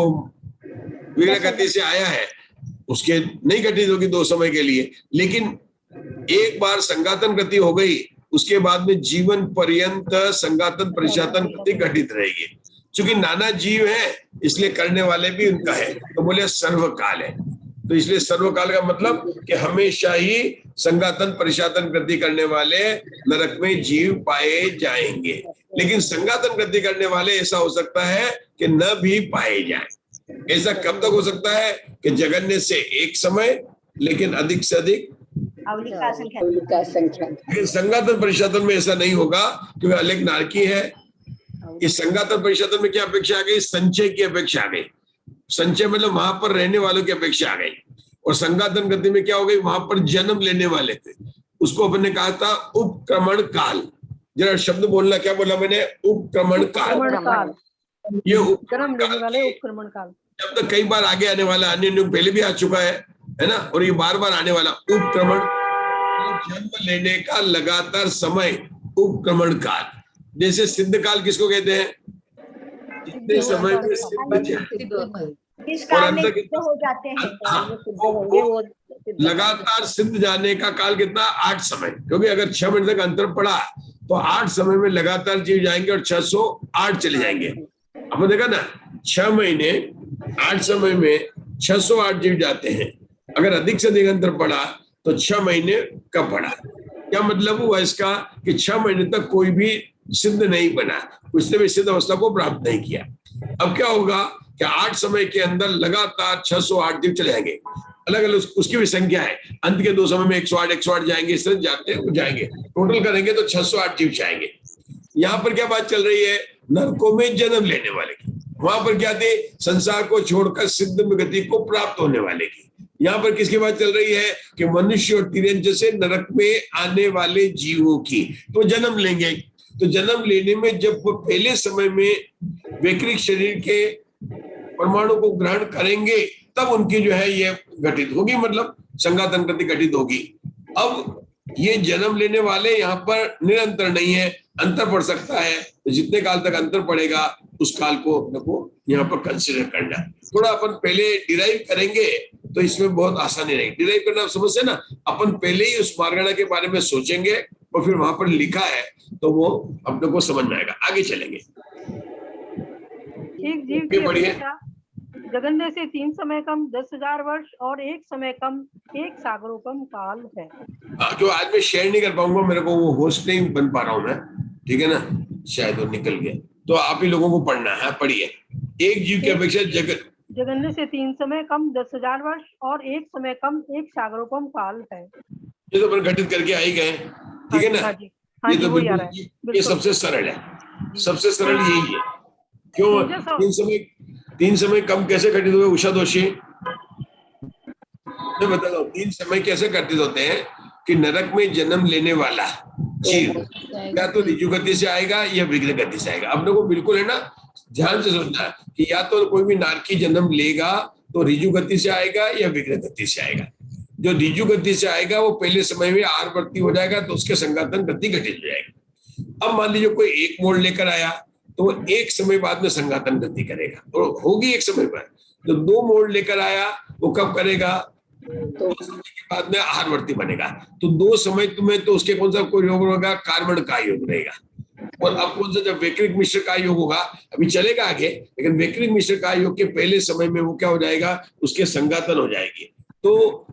विग्रह गति से आया है उसके नहीं घटित होगी 2 समय के लिए, लेकिन एक बार संघातन गति हो गई उसके बाद में जीवन पर्यंत संगातन परिशातन गति घटित रहेगी। क्योंकि नाना जीव है इसलिए करने वाले भी उनका है, तो बोले सर्वकाल है। तो इसलिए सर्वकाल का मतलब कि हमेशा ही संगातन परिशातन गति करने वाले नरक में जीव पाए जाएंगे। लेकिन संगातन गति करने वाले ऐसा हो सकता है कि न भी पाए जाए। ऐसा कब तक हो सकता है कि जगन्य से एक समय, लेकिन अधिक से अधिक अवलिका संख्या। उनका संख्या लेकिन संगातन परिशातन में ऐसा नहीं होगा क्योंकि अलग नारकी है। इस संगातन परिशातन में क्या अपेक्षा आ गई? संचय की अपेक्षा आ गई। संचय मतलब वहां पर रहने वालों की अपेक्षा आ गई। और संगातन गति में क्या हो गई? वहां पर जन्म लेने वाले थे, उसको अपन ने कहा था उपक्रमण काल। जरा शब्द बोलना, क्या बोला मैंने? उपक्रमण काल। ये उपक्रमण काल जब तक कई बार आगे आने वाला, अन्य युग पहले भी आ चुका है ना, और ये बार बार आने वाला। उपक्रमण जन्म लेने का लगातार समय, उपक्रमण काल। जैसे सिद्ध काल किसको कहते हैं? जितने समय में सिद्ध जाए इस काल में सिद्ध हो जाते हैं। लगातार सिद्ध जाने का काल कितना? 8 समय। क्योंकि अगर 6 महीने तक अंतर पड़ा तो 8 समय में लगातार जीव जाएंगे और 608 चले जाएंगे। आपने देखा ना, 6 महीने 8 समय में 608 जीव जाते हैं। अगर अधिक से अधिक अंतर पड़ा तो 6 महीने का पड़ा। क्या मतलब हुआ इसका? कि 6 महीने तक कोई भी सिद्ध नहीं बना, उसने भी सिद्ध अवस्था को प्राप्त नहीं किया। अब क्या होगा कि 8 समय के अंदर लगातार 608 जीव चले जाएंगे। अलग अलग उसकी भी संख्या है। अंत के 2 समय में 108 जाएंगे, इस तरह जाते जाएंगे। टोटल करेंगे तो 608 जीव जाएंगे। यहाँ पर क्या बात चल रही है? नरकों में जन्म लेने वाले की। वहां पर क्या थे? संसार को छोड़कर सिद्ध गति को प्राप्त होने वाले की। यहाँ पर किसकी बात चल रही है? कि मनुष्य और तिर्यंच से नरक में आने वाले जीवों की। तो जन्म लेंगे, तो जन्म लेने में जब वो पहले समय में वैकृत शरीर के परमाणु को ग्रहण करेंगे तब उनकी जो है ये घटित होगी, मतलब संगातन गति घटित होगी। अब ये जन्म लेने वाले यहाँ पर निरंतर नहीं है, अंतर पड़ सकता है। तो जितने काल तक अंतर पड़ेगा उस काल को अपने यहाँ पर कंसिडर करना। थोड़ा अपन पहले डिराइव करेंगे तो इसमें बहुत आसानी रहेगी। डिराइव करना आप समझते हैं ना, अपन पहले ही उस मार्गणा के बारे में सोचेंगे और फिर वहां पर लिखा है तो वो अपने को समझ में आएगा। आगे चलेंगे। एक जीव की अपेक्षा जगन्य से 3 समय कम 10,000 वर्ष और 1 समय कम 1 सागरोपम काल है। क्यों आज मैं शेयर नहीं कर पाऊंगा, मेरे को वो होस्ट नहीं बन पा रहा हूं मैं, ठीक है ना, शायद वो निकल गया। तो आप ही लोगों को पढ़ना है, पढ़िए। एक जीव की अपेक्षा जगन्य से 3 समय कम 10,000 वर्ष और 1 समय कम 1 सागरोपम काल है। ये तो अपन घटित करके आ ही गए, ठीक है ना। ये तो बिल्कुल, ये सबसे सरल है, सबसे सरल यही है। क्यों 3 समय कम कैसे घटित हुए? उषा दोषी मैं बताता हूँ। 3 समय कैसे घटित होते हैं कि नरक में जन्म लेने वाला जीव या तो ऋजु गति से आएगा या विग्रह गति से आएगा। अपने को बिल्कुल है ना ध्यान से सोचना कि या तो कोई भी नारकी जन्म लेगा तो ऋजु गति से आएगा या विग्रह गति से आएगा। जो ऋजु गति से आएगा वो पहले समय में आरवर्ती हो जाएगा तो उसके संगातन गति घटित हो जाएगी। अब मान लीजिए कोई एक मोड़ लेकर आया तो एक समय बाद में संगातन गति करेगा, तो होगी एक समय पर। जो 2 मोड़ लेकर आया वो कब करेगा? तो समय के बाद में आहारवर्ती बनेगा। तो 2 समय तुम्हें तो उसके कौन सा कोई योग होगा? कार्बन का योग रहेगा। और अब कौन सा? जब वैकृत मिश्र का योग होगा, अभी चलेगा आगे, लेकिन वैकृत मिश्र का योग के पहले समय में वो क्या हो जाएगा? उसके संगातन हो जाएगी। तो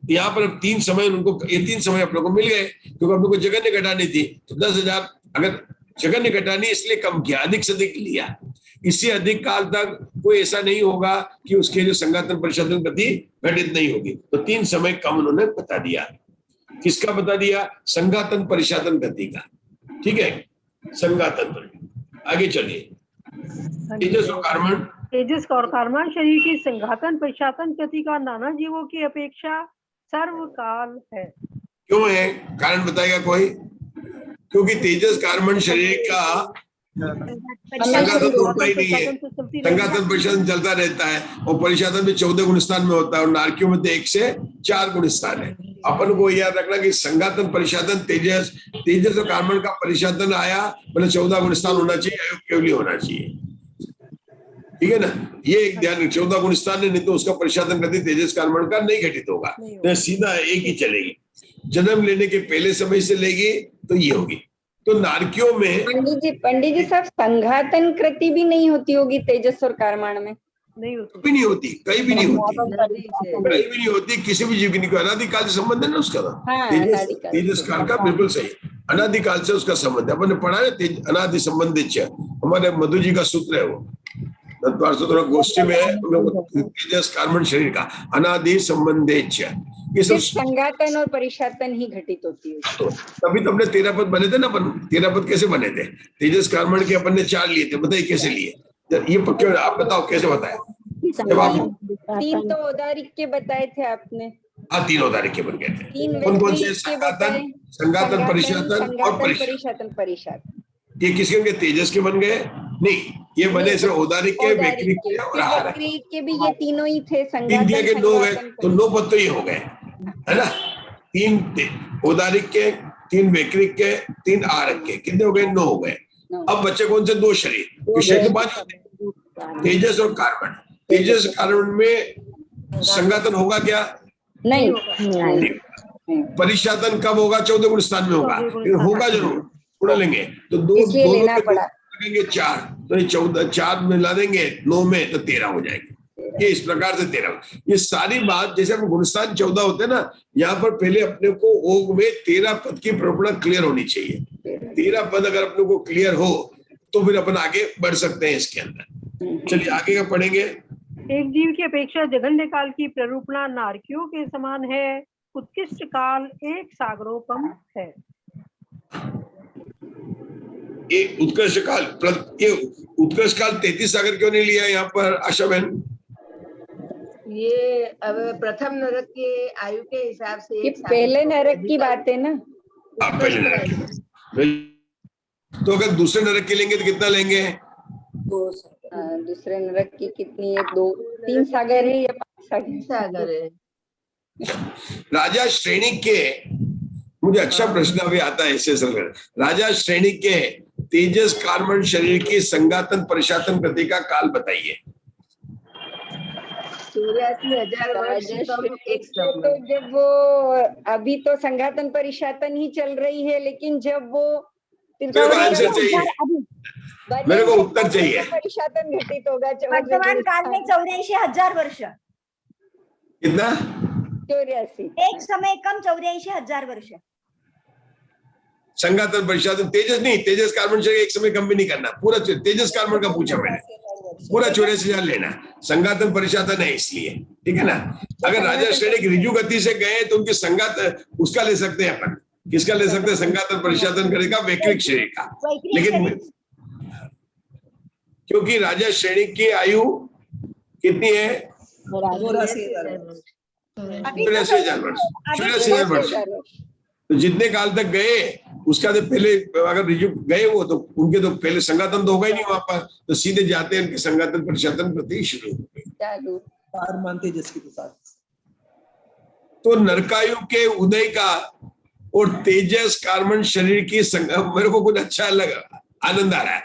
यहाँ पर अब 3 समय उनको, ये 3 समय अपने को मिल गए क्योंकि अपने को जगन्य घटानी थी। तो 10,000 अगर जगन्य घटानी इसलिए कम किया, अधिक से अधिक लिया। इससे अधिक काल तक कोई ऐसा नहीं होगा कि उसके जो संगातन परिशातन गति घटित नहीं होगी। तो 3 समय कम उन्होंने बता दिया। किसका बता दिया? संगातन परिशातन गति का, ठीक है, संगातन पर। आगे चलिए। तेजस और कार्बन, तेजस और कार्बन शरीर की संगातन परिशातन गति का नाना जीवों की अपेक्षा सर्वकाल है। क्यों है? कारण बताएगा कोई? क्योंकि तेजस कार्बन शरीर का संगातन होता ही नहीं है। संगातन परिशातन चलता रहता है और परिशातन भी 14 गुण स्थान में होता है और नारकियों में तो 1 से 4 गुण स्थान है। अपन को याद रखना कि संगातन परिशातन तेजस और कार्बन का परिशातन आया मतलब 14 गुण स्थान होना चाहिए, केवली होना चाहिए, ठीक है ना। ये एक ध्यान, 14 गुण स्थान है, नहीं तो उसका परिशातन गति तेजस कार्बन का नहीं घटित होगा, तो सीधा एक ही चलेगी। जन्म लेने के पहले समय से लेगी तो ये होगी। तो नारकियों में पंडित जी सब संघातन कृति भी नहीं होती होगी तेजस और कारमाण में? नहीं होती, भी नहीं होती, कहीं भी नहीं होती, नदी से कहीं भी नहीं होती, किसी भी जीव की नहीं। अनादिकाल से संबंध है ना उसका ना। हाँ, तेजस अनादिकाल तेजस काल का बिल्कुल सही, अनादिकाल से उसका संबंध है। अपन ने पढ़ा है अनादि संबंधित, हमारे मधु जी का सूत्र है वो, तत्वार सूत्र गोष्ठी में है, तेजस कार्बन शरीर का अनादि संबंधित। ये सब सिर्फ संघातन और परिशातन ही घटित होती है। तो तभी तो अपने 13 पद बने थे ना। अपन 13 पद कैसे बने थे? तेजस कार्बन के अपन ने 4 लिए थे, बताइए कैसे लिए? ये क्यों, आप बताओ कैसे बताए? जब आप 3 तो औदारिक के बताए थे आपने। हाँ, 3 औदारिक के बन गए थे। 3 कौन कौन से? वैक्रिक के बताए, संघातन, परिशातन और परिशातन, परिशातन। ये किसके बन गए? तेजस के बन गए? नहीं, ये बने सिर्फ औदारिक के, वैक्रिक के और आहारक के भी ये तीनों ही थे। तीन दिया के 9 गए, तो 9 पद तो ये हो गए, है ना? 3 औदारिक के, 3 वैक्रिक के, 3 आहारक के, कितने हो गए? 9 हो गए। अब बच्चे कौन से? 2 शरीर। शरीर के 5 होते हैं, तेजस और कार्बन। तेजस कार्बन में संघातन होगा क्या? नहीं। परिशातन कब होगा? 14 गुण स्थान में होगा, लेकिन होगा जरूर। उड़ा लेंगे तो इसलिए दोनों लेना में पड़ा। लगेंगे 4, तो ये 14, 4 मिला देंगे 9 में, तो 13 हो जाएंगे। ये इस प्रकार से 13। ये सारी बात जैसे हम गुणस्थान 14 होते हैं ना, यहाँ पर पहले अपने को ओग में 13 पद की प्रॉब्लम क्लियर होनी चाहिए। 13 पद अगर अपने को क्लियर हो तो फिर अपन आगे बढ़ सकते हैं इसके अंदर। चलिए आगे का पढ़ेंगे। एक जीव की अपेक्षा जघन्य काल की प्ररूपणा नारकियों के समान है, उत्कृष्ट काल एक सागरोपम है। ये उत्कर्ष काल, ये उत्कर्ष काल 33 सागर क्यों नहीं लिया यहाँ पर आशा बहन? ये अब प्रथम नरक के आयु के हिसाब से ये पहले नरक की बात है ना। पहले नरक की। तो अगर दूसरे नरक के लेंगे तो कितना लेंगे? दूसरे नरक की कितनी है? 2 3 सागर है या 5 सागर है। राजा श्रेणी के, मुझे अच्छा प्रश्न अभी आता है इससे सर। राजा श्रेणी के तेजस कार्बन शरीर की संघातन परिशातन गति का काल बताइए। 84,000 वर्ष कम एक तो समय। जब वो अभी तो संघातन परिशातन ही चल रही है, लेकिन जब वो मेरे को आंसर चाहिए, मेरे को उत्तर चाहिए। परिशातन घटित होगा। वर्तमान काल में 84,000 वर्ष। कितना? 84। एक समय कम 84,000 वर्ष। संघातन परिशातन तेजस नहीं, तेजस कार्बन शरीर एक समय कम भी नहीं करना। पूरा तेजस कार्बन का पूछा मैंने, पूरा 84,000 लेना। संघातन परिशातन है इसलिए, ठीक है ना। अगर राजा श्रेणी रिजु गति से गए तो उनकी संघात उसका ले सकते हैं अपन। किसका ले सकते हैं? संघातन परिशातन करेगा वैक्रिक शरीर का। लेकिन क्योंकि राजा श्रेणी की आयु कितनी है? 84,000 वर्ष। 84,000 वर्ष। तो जितने काल तक गए उसका तो पहले अगर रिजु गए वो, तो उनके तो पहले संघातन तो होगा ही नहीं वहां पर, तो सीधे जाते हैं उनके संघातन परिशातन प्रति शुरू हो गए। मानते जिसके साथ। तो नरकायु के उदय का और तेजस कार्बन शरीर की मेरे को कुछ अच्छा लगा, आनंद आ रहा है।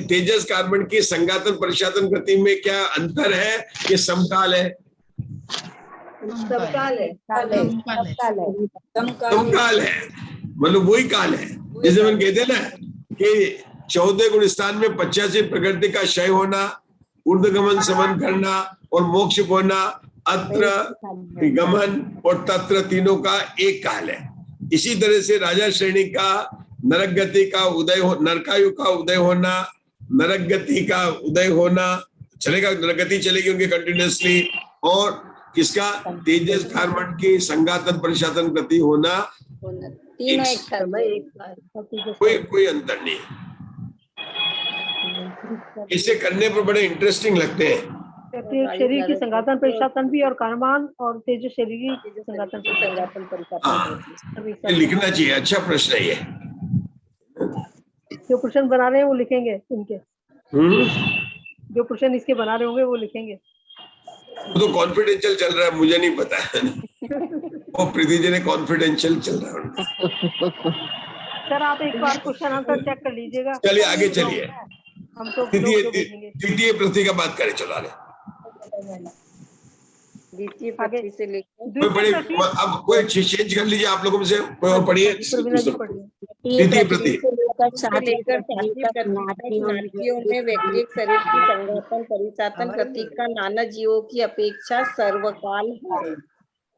तेजस कार्बन की संघातन परिशातन गति में क्या अंतर है? ये समकाल है, समकाल है। समकाल है, मतलब वही काल है। जैसे हम कहते हैं ना कि 14 गुण स्थान में 85 प्रकृति का क्षय होना, ऊर्ध्वगमन समन करना और मोक्ष होना, अत्र गमन और तत्र तीनों का एक काल है। इसी तरह से राजा श्रेणी का नरक गति का उदय हो, नरकायु का उदय होना, नरक गति का उदय होना चलेगा, नरक गति चलेगी उनके कंटिन्यूसली, और किसका? तेजस कार्बन की संघातन परिशातन गति होना, तीनों एक साथ। कोई अंतर नहीं। इसे करने पर बड़े इंटरेस्टिंग लगते हैं। शरीर की संघातन परिशातन भी, और कारमान और तेज शरीर की संघातन परिशातन लिखना चाहिए। अच्छा प्रश्न है ये। जो प्रश्न बना रहे हैं वो लिखेंगे इनके, जो प्रश्न इसके बना रहे होंगे वो लिखेंगे। वो तो कॉन्फिडेंशियल चल रहा है, मुझे नहीं पता है। वो प्रीति जी ने कॉन्फिडेंशियल चल रहा है। सर आप एक बार क्वेश्चन आंसर चेक कर लीजिएगा। चलिए आगे चलिए। हम तो तृतीय पृथ्वी का बात करें। चलो आगे। द्वितीय आगे पृथ्वी से लेकर कोई द्वितीय पढ़िए, पृथ्वी। अब कोई चेंज कर लीजिए आप लोगों में से, कोई और पढ़िए। प्रवीणा जी पढ़िए। द्वितीय पृथ्वी से लेकर सातवीं पृथ्वी तक नाटकियों में वैक्रिक शरीर की संघातन परिचातन गति का नाना जीवों की अपेक्षा सर्वकाल है।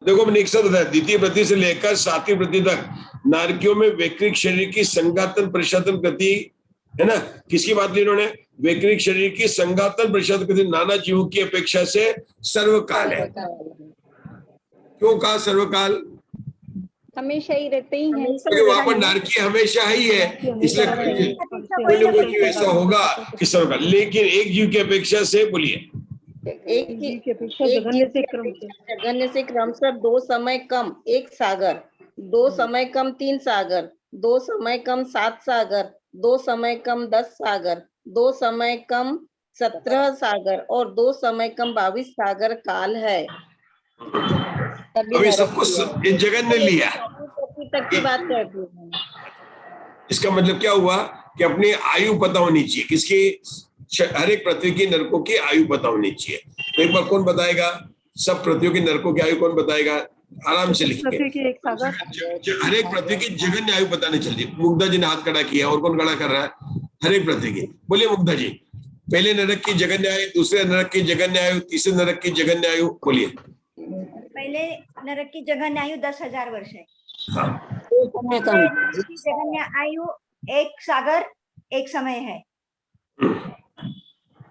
देखो मैंने एक साथ बताया, द्वितीय पृथ्वी से लेकर सातवीं पृथ्वी तक नारकियों में वैक्रिक शरीर की संघातन परिचातन गति, है ना, किसकी बात ली इन्होंने? वैक्रिक शरीर की संघातन परिचातन गति नाना जीवों की अपेक्षा से सर्वकाल है। क्यों कहा सर्वकाल? हमेशा ही रहते ही हैं। क्योंकि वहां पर नारकी हमेशा ही है, इसलिए कोई ना कोई जीव ऐसा होगा कि सर्वकाल। लेकिन एक जीव की अपेक्षा से, बोलिए, एक जीव की अपेक्षा एक जघन्य जीव से की क्रम से। अपेक्षा जघन्य से क्रमशः 2 समय कम 1 सागर, 2 समय कम 3 सागर, 2 समय कम 7 सागर, 2 समय कम 10 सागर, 2 समय कम 17 सागर और 2 समय कम 22 सागर काल है। अभी सबको जगन्य लिया। तक की बात करती हूँ। इसका मतलब क्या हुआ कि अपनी आयु पता होनी चाहिए, किसकी? हर एक पृथ्वी की नरकों की आयु पता होनी चाहिए। तो एक बार कौन बताएगा? सब पृथ्वियों की नरकों की आयु कौन बताएगा? आराम से लिखिए। पृथ्वी की एक सागर, हर एक पृथ्वी की जगन्य आयु बतानी चाहिए। मुग्धा जी ने हाथ खड़ा किया, और कौन खड़ा कर रहा है? हर एक पृथ्वी की। बोलिए मुग्धा जी, पहले नरक की जगन्य आयु, दूसरे नरक की जगन्य आयु, तीसरे नरक की जगन्य आयु, बोलिए। पहले नरक की जघन्य आयु 10,000 वर्ष है। हाँ, दूसरे नरक की जघन्य आयु 1 सागर 1 समय है।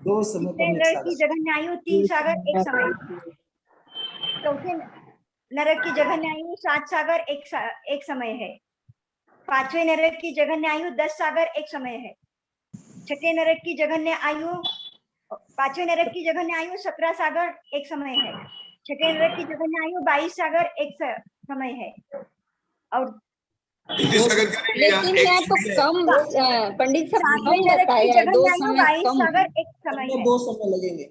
2 समय तीसरे कम 1 नरक की सागर। जघन्य आयु 3 सागर 1 समय है। चौथे नरक की जघन्य आयु 7 सागर 1 समय है। 5वें नरक की जघन्य आयु 10 सागर 1 समय है। छठे नरक की जघन्य आयु 5वें नरक की जघन्य आयु 17 सागर 1 समय है। छठे नरक की जघन्य आयु 22 सागर 1 समय है। और सागर का नहीं लिया, लेकिन एक यहाँ तो समय। कम पंडित साहब 7वें कम नरक की बताया है, 2 जघन्य आयु समय 22 कम है। सागर 1 समय है। 2 समय लगेंगे।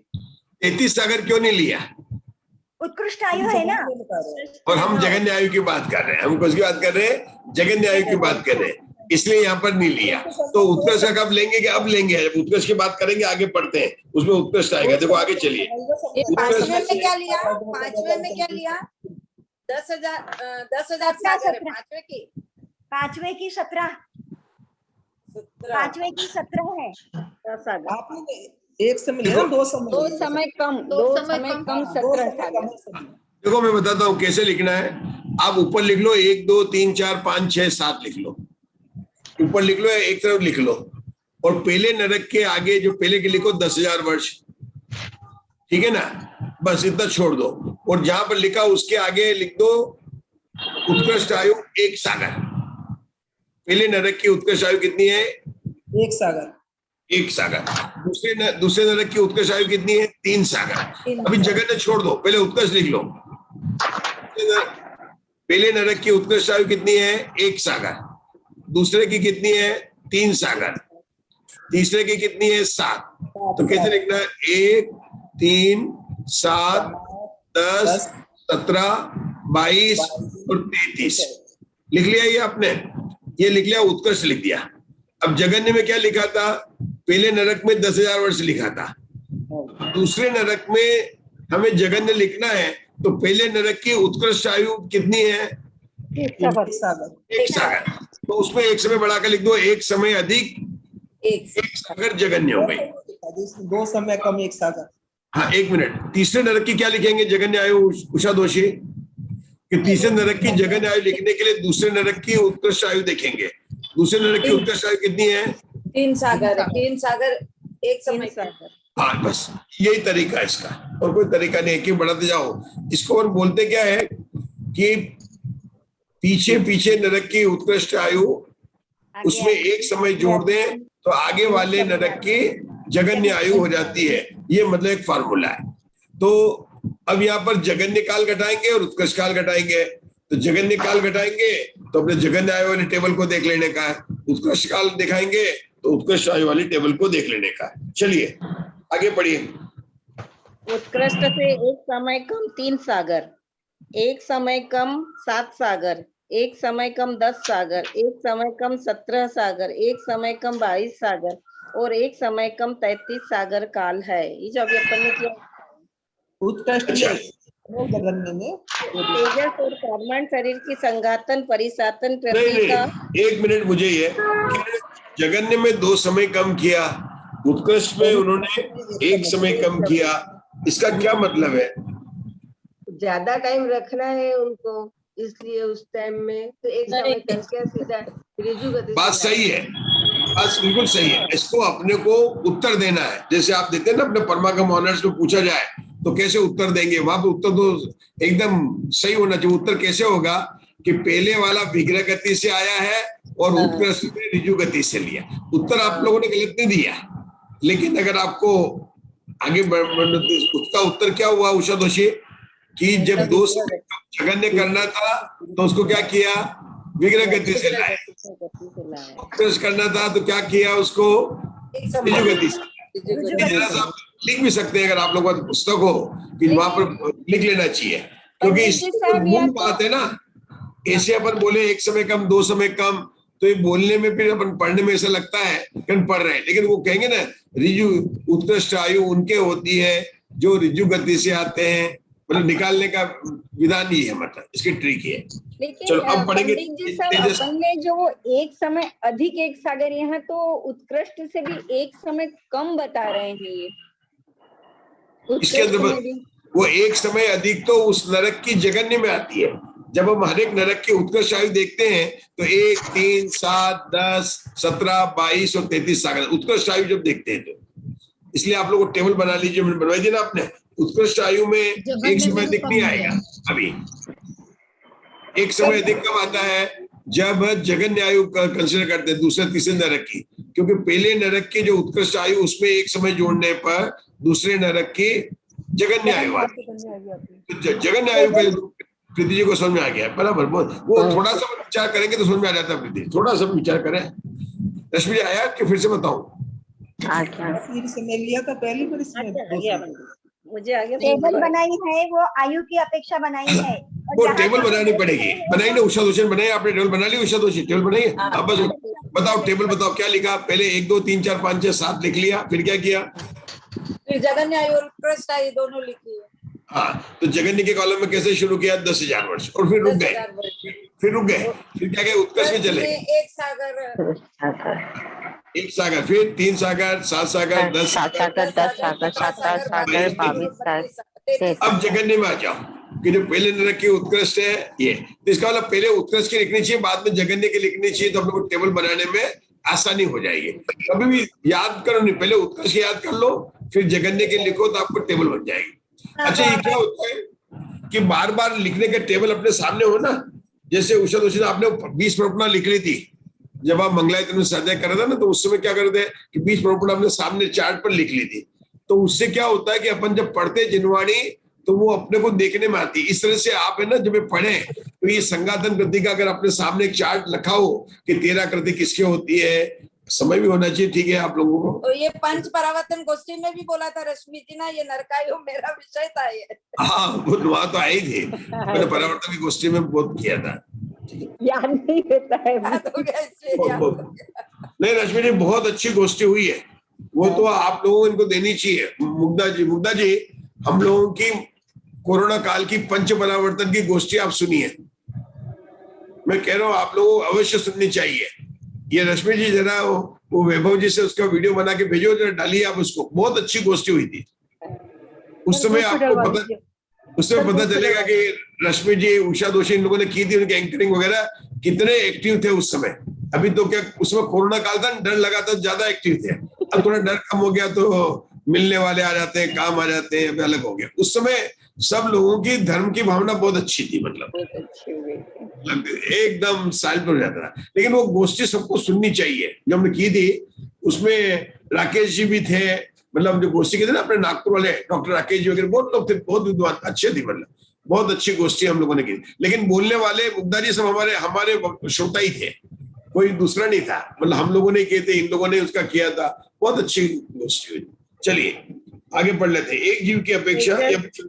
33 सागर क्यों नहीं लिया? उत्कृष्ट आयु है ना। और हम जगन्य आयु की बात कर रहे हैं, हम किसकी बात कर रहे हैं? जगन्य आयु की बात कर रहे हैं, इसलिए यहाँ पर नहीं लिया। तो उत्कर्ष का कब लेंगे? कि अब लेंगे? जब उत्कर्ष की बात करेंगे आगे पढ़ते हैं, उसमें उत्कर्ष आएगा। देखो आगे चलिए। 5वें में क्या लिया? 5वें में क्या लिया? 10,000 सागर है 5वें की। 5वें की 17 5वें की 17 है। सागर आपने एक समय लिया, 2 समय 2 समय कम 17 सागर। देखो मैं बताता हूँ कैसे लिखना है। आप ऊपर लिख लो 1 2 3 4 5 6 7 लिख लो, ऊपर लिख लो, एक तरफ लिख लो, और पहले नरक के आगे जो पहले के लिखो 10,000 वर्ष, ठीक है ना? बस इतना छोड़ दो, और जहां पर लिखा उसके आगे लिख दो उत्कृष्ट आयु 1 सागर। पहले नरक की उत्कृष्ट आयु कितनी है? 1 सागर। 1 सागर। दूसरे नरक की उत्कृष्ट आयु कितनी है? 3 सागर। अभी जगह ने छोड़ दो, पहले उत्कृष्ट लिख लो। पहले नरक की उत्कृष्ट आयु कितनी है? 1 सागर। दूसरे की कितनी है? 3 सागर। तीसरे की कितनी है? 7। तो कैसे लिखना है? 1 3 7 10 17 22 और 33 लिख लिया। ये आपने ये लिख लिया, उत्कर्ष लिख दिया। अब जगन्य में क्या लिखा था? पहले नरक में 10,000 वर्ष लिखा था। दूसरे नरक में हमें जगन्य लिखना है, तो पहले नरक की उत्कृष्ट आयु कितनी है? 1 सागर। 1 सागर। तो उसमें 1 समय बढ़ाकर लिख दो, 1 समय अधिक 1 सागर जगन्य हो गई। 2 समय कम 1 सागर। हाँ 1 मिनट। तीसरे नरक की क्या लिखेंगे जगन्य आयु उषा दोषी? कि तीसरे नरक की जगन्य आयु लिखने के लिए दूसरे नरक की उत्कृष्ट आयु देखेंगे। दूसरे नरक की उत्कृष्ट आयु कितनी है? 3 सागर है। 3 सागर 1 समय। हाँ बस यही तरीका है इसका, और कोई तरीका नहीं है कि बढ़ाते जाओ। इसको और बोलते क्या है कि पीछे पीछे नरक की उत्कृष्ट आयु, उसमें 1 समय जोड़ दें तो आगे वाले नरक की जगन्य आयु हो जाती है। ये मतलब एक फार्मूला है। तो अब यहाँ पर जगन्य काल घटाएंगे और उत्कृष्ट काल घटाएंगे। तो जगन्य काल घटाएंगे तो अपने जगन्य आयु वाली टेबल को देख लेने का है, उत्कृष्ट काल दिखाएंगे तो उत्कृष्ट आयु वाली टेबल को देख लेने का है। चलिए आगे बढ़िए। उत्कृष्ट से 1 समय कम 3 सागर, 1 समय कम 7 सागर, 1 समय कम 10 सागर, 1 समय कम 17 सागर, 1 समय कम 22 सागर और 1 समय कम 33 सागर काल है। ये जो अभी अपन ने किया। उत्कृष्ट अच्छा, में जगन्य में तेजस और कर्मण शरीर की संघातन परिसातन नहीं प्रति का नहीं, एक मिनट मुझे ये कि जगन्य में 2 समय कम किया, उत्कृष्ट में उन्होंने 1 समय कम किया, इसका क्या मतलब है? ज्यादा टाइम रखना है उनको, इसलिए उस टाइम में तो एक समय करके सीधा रिजु गति बात से सही है, बात बिल्कुल सही है। इसको अपने को उत्तर देना है, जैसे आप देते हैं ना अपने परमागम ऑनर्स में पूछा जाए तो कैसे उत्तर देंगे, वहां पे उत्तर तो एकदम सही होना चाहिए। उत्तर कैसे होगा कि पहले वाला विग्रह गति से आया है और उत्कृष्ट ने ऋजु गति से लिया। उत्तर आप लोगों ने गलत नहीं दिया, लेकिन अगर आपको आगे उसका उत्तर क्या हुआ उषा दोषी कि जब 2 समय जगन्य करना था तो उसको क्या किया, विग्रह गति से लाए। उत्कृष्ट करना था तो क्या किया, उसको ऋजु गति से। जरा सा आप लिख भी सकते हैं अगर आप लोगों का पुस्तक हो कि वहां पर लिख लेना चाहिए, क्योंकि इसमें मूल बात है ना। ऐसे अपन बोले 1 समय कम 2 समय कम, तो ये बोलने में फिर अपन पढ़ने में ऐसा लगता है कि हम पढ़ रहे हैं, लेकिन वो कहेंगे ना ऋजु उत्कृष्ट आयु उनके होती है जो ऋजु गति से आते हैं, मतलब निकालने का विधान ही है, मतलब इसकी ट्रिक है। लेकिन चलो अब पढ़ेंगे पंडित जी साहब, अपन ने जो एक समय अधिक 1 सागर, यहाँ तो उत्कृष्ट से भी 1 समय कम बता रहे हैं ये। इसके अंदर वो 1 समय अधिक तो उस नरक की जगन्य में आती है। जब हम हर एक नरक की उत्कृष्ट आयु देखते हैं तो 1, 3, 7, 10, 17, 22 और 33 सागर उत्कृष्ट आयु जब देखते हैं तो, इसलिए आप लोग को टेबल बना लीजिए, बनवाई दिए ना आपने। उत्कृष्ट आयु में 1 समय अधिक नहीं आएगा अभी। 1 समय अधिक कब आता है, जब जगन्य आयु कंसिडर करते हैं दूसरे तीसरे नरक की, क्योंकि पहले नरक की जो उत्कृष्ट आयु उसमें 1 समय जोड़ने पर दूसरे नरक की जगन्य आयु आती है। जगन्य आयु का प्रीति जी को समझ में आ गया बराबर। वो थोड़ा सा विचार करेंगे तो समझ में आ जाता है प्रीति, थोड़ा सा विचार करें। रश्मि जी आया कि फिर से बताऊं? फिर से मैं लिया था पहली बार इसमें। मुझे आगे टेबल बनाई है, वो आयु की अपेक्षा बनाई है। वो टेबल बनानी पड़ेगी, बनाई ना उषा दोषी बनाई, आपने टेबल बना ली उषा दोषी, टेबल बनाई है। अब बस बताओ टेबल बताओ क्या लिखा, पहले 1, 2, 3, 4, 5, 6, 7 लिख लिया, फिर क्या किया, फिर जगन्य आयु और उत्कृष्ट आयु दोनों लिखी है। हाँ, तो जगन्य के कॉलम में कैसे शुरू किया, 10,000 वर्ष, और फिर रुक गए, फिर क्या गए, उत्कृष्ट में चले 1 सागर, 1 सागर, फिर 3 सागर, 7 सागर, 10 सागर, 22 सागर। अब जगन्य में आ जाओ कि जो पहले नरक की उत्कृष्ट है ये, तो इसका मतलब पहले उत्कृष्ट की लिखनी चाहिए, बाद में जगन्य की लिखनी चाहिए, तो हम लोग टेबल बनाने में आसानी हो जाएगी। कभी भी याद करो नहीं, पहले उत्कृष्ट की याद कर लो, फिर जगन्य के लिखो तो आपको टेबल बन जाएगी। अच्छा, ये क्या होता है कि बार बार लिखने के टेबल अपने सामने हो ना, जैसे उषा दोषी ने आपने 20 प्रॉपर्टी लिख ली थी जब आप मंगलायतन में स्वाध्याय कर रहे थे ना, तो उस समय क्या करते हैं कि 20 प्रॉपर्टी अपने सामने चार्ट पर लिख ली थी, तो उससे क्या होता है कि अपन जब पढ़ते जिनवाणी तो वो अपने को देखने में आती है। इस तरह से आप है ना जब पढ़े तो ये संगातन कृति का अगर अपने सामने एक चार्ट रखा हो कि 13 कृति किसकी होती है, समय भी होना चाहिए, ठीक है आप लोगों को। तो ये पंच परावर्तन गोष्ठी में भी बोला था रश्मि जी ना, ये नरकायु मेरा विषय था ये। हाँ, वो वहां तो आई थी, मैंने परावर्तन की गोष्ठी में बहुत किया था। याद नहीं रहता है। नहीं रश्मि जी, बहुत अच्छी गोष्ठी हुई है, वो तो आप लोगों को इनको देनी चाहिए। मुग्धा जी हम लोगों की कोरोना काल की पंच परावर्तन की गोष्ठी आप सुनिए, मैं कह रहा हूँ आप लोगों को अवश्य सुननी चाहिए। ये रश्मि जी जरा वो वैभव जी से उसका वीडियो बना के भेजो, जरा डालिए आप उसको, बहुत अच्छी गोष्ठी हुई थी उस समय। आपको उससे पता चलेगा कि रश्मि जी, उषा दोषी इन लोगों ने की थी, उनके एंकरिंग वगैरह कितने एक्टिव थे उस समय। अभी तो क्या उसमें कोरोना काल था, डर लगा था, ज्यादा एक्टिव थे। अब थोड़ा डर कम हो गया तो मिलने वाले आ जाते हैं, काम आ जाते हैं, अलग हो गया। उस समय सब लोगों की धर्म की भावना बहुत अच्छी थी, मतलब एकदम साइलेंट हो जाता था। लेकिन वो गोष्ठी सबको सुननी चाहिए जो हमने की थी, उसमें राकेश जी भी थे, मतलब जो गोष्ठी की थी ना अपने नागपुर वाले डॉक्टर राकेश जी वगैरह बहुत लोग थे, बहुत विद्वान अच्छे थे, मतलब बहुत अच्छी गोष्ठी हम लोगों ने की। लेकिन बोलने वाले मुग्धा जी सब हमारे श्रोता ही थे, कोई दूसरा नहीं था, मतलब हम लोगों ने किए थे, इन लोगों ने उसका किया था, बहुत अच्छी गोष्ठी हुई। चलिए आगे पढ़ लेते हैं। एक जीव की अपेक्षा तेजस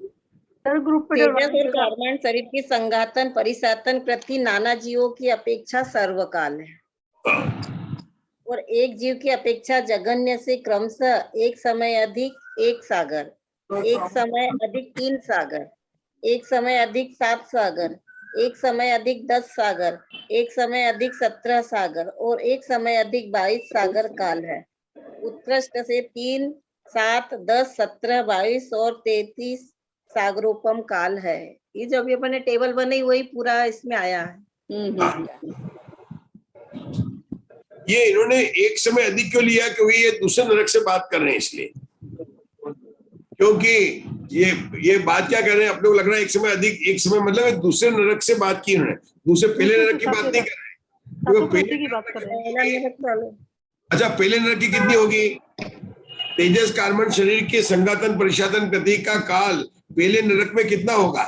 और कार्बन शरीर की संघातन परिसातन प्रति नाना जीवों की अपेक्षा सर्वकाल है, और एक जीव की अपेक्षा जगन्य से क्रमशः 1 समय अधिक 1 सागर, 1 समय अधिक 3 सागर, एक समय अधिक 7 सागर, एक समय अधिक 10 सागर, एक समय अधिक 17 सागर और एक समय अधिक 22 सागर काल है। उत्कृष्ट से 3, 7, 10, 17, 22 और 33 सागरोपम काल है। ये जो अभी अपने टेबल बनी वही पूरा इसमें आया है। ये इन्होंने एक समय अधिक क्यों लिया? क्योंकि ये दूसरे नरक से बात कर रहे हैं इसलिए। क्योंकि ये बात क्या कर रहे हैं, अपने को लग रहा है एक समय अधिक, एक समय मतलब दूसरे नरक से बात की उन्होंने, दूसरे पहले नरक की बात नहीं कर रहे। अच्छा, पहले नरक की कितनी होगी? तेजस कार्बन शरीर के संघातन परिशातन गति का काल पहले नरक में कितना होगा?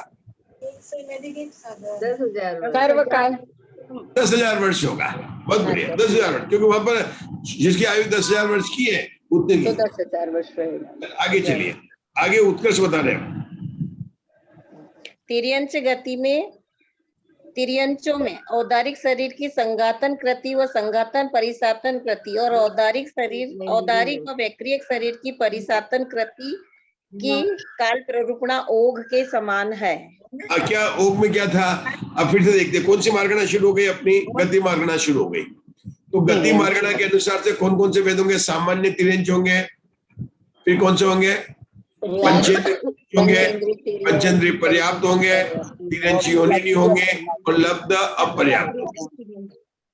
10,000 वर्ष होगा। बहुत बढ़िया, 10,000 वर्ष, क्योंकि वहां पर जिसकी आयु 10,000 वर्ष की है उतने की 10,000 वर्ष रहेगा। आगे चलिए, आगे उत्कर्ष बता रहे हैं। तिर्यंच गति में, तिर्यंचों में औदारिक शरीर की संघातन कृति व संघातन परिसातन कृति और औदारिक शरीर, औदारिक व वैक्रियक शरीर की परिसातन कृति की काल प्ररूपणा ओघ के समान है। क्या ओघ में क्या था? अब फिर से देखते, कौन सी मार्गणा शुरू हो गई? अपनी गति मार्गणा शुरू हो गई। तो गति मार्गणा के अनुसार से कौन कौन से वेद होंगे? सामान्य तिर्यंच होंगे, फिर कौन से होंगे? पंचेंद्रिय होंगे, पंचेंद्रिय पर्याप्त होंगे, तिर्यंच योनिनी होंगे और लब्ध अपर्याप्त।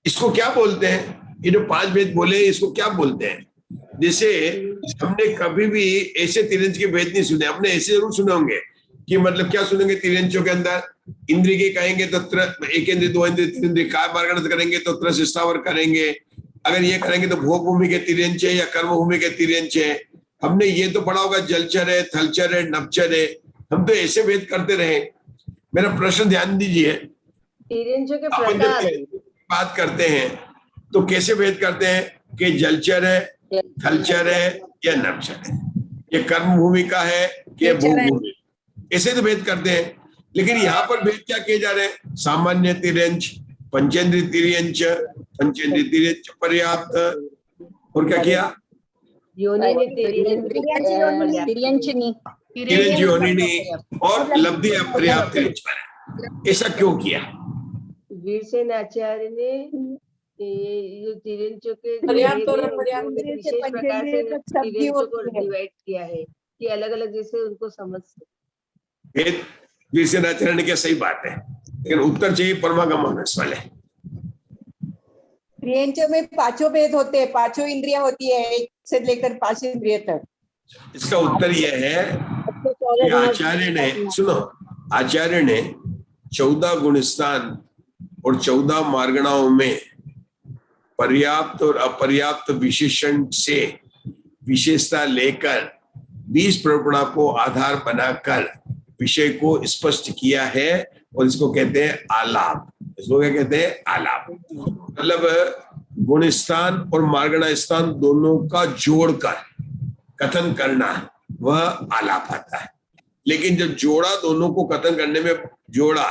इसको क्या बोलते हैं? ये जो 5 वेद बोले इसको क्या बोलते हैं? जैसे हमने कभी भी ऐसे तिर्यंच के भेद नहीं सुने, हमने ऐसे जरूर सुने होंगे कि मतलब क्या सुनेंगे तिर्यंचों के अंदर? इंद्रिय के कहेंगे तो एक इंद्रिय, 2 इंद्रिय, 3 इंद्रिय, काय मार्गण करेंगे तो त्रस स्थावर करेंगे। अगर ये करेंगे तो भोग भूमि के तिर्यंच है या कर्म भूमि के तिर्यंच है। हमने ये तो पढ़ा होगा जलचर है, थलचर है, नभचर है। हम तो ऐसे भेद करते रहे। मेरा प्रश्न ध्यान दीजिए, तिर्यंचों के प्रकार बात करते हैं तो कैसे भेद करते हैं कि जलचर है, थलचर है या नभचर है, ये कर्म भूमि का है कि भोग भूमि, ऐसे तो भेद करते हैं। लेकिन यहाँ पर भेद क्या किए जा रहे हैं? सामान्य तिर्यंच, पंचेंद्रिय तिर्यंच, पंचेंद्रिय तिर्यंच पर्याप्त, और क्या किया? तिर्यंच योनिनी और लब्धि अपर्याप्त तिर्यंच। ऐसा क्यों किया? वीरसेन आचार्य ने ये तिर्यंचों के विशेष प्रकार से तिर्यंचों को डिवाइड किया है कि अलग अलग जैसे उनको समझ सके। वीरसेन आचार्य ने क्या सही बात है, लेकिन उत्तर चाहिए परमागम होनेस वाले। तिर्यंचों में 5 भेद होते हैं, 5 इंद्रियां होती है, 1 से लेकर 5 इंद्रिय तक। इसका उत्तर यह है कि आचार्य ने, सुनो, आचार्य ने 14 गुणस्थान और 14 मार्गणाओं में पर्याप्त और अपर्याप्त विशेषण से विशेषता लेकर 20 प्ररूपणा को आधार बनाकर विषय को स्पष्ट किया है और इसको कहते हैं आलाप। इसको क्या कहते हैं? आलाप। मतलब गुणस्थान और मार्गणा स्थान दोनों का जोड़कर कथन करना, वह आलाप आता है। लेकिन जब जोड़ा, दोनों को कथन करने में जोड़ा,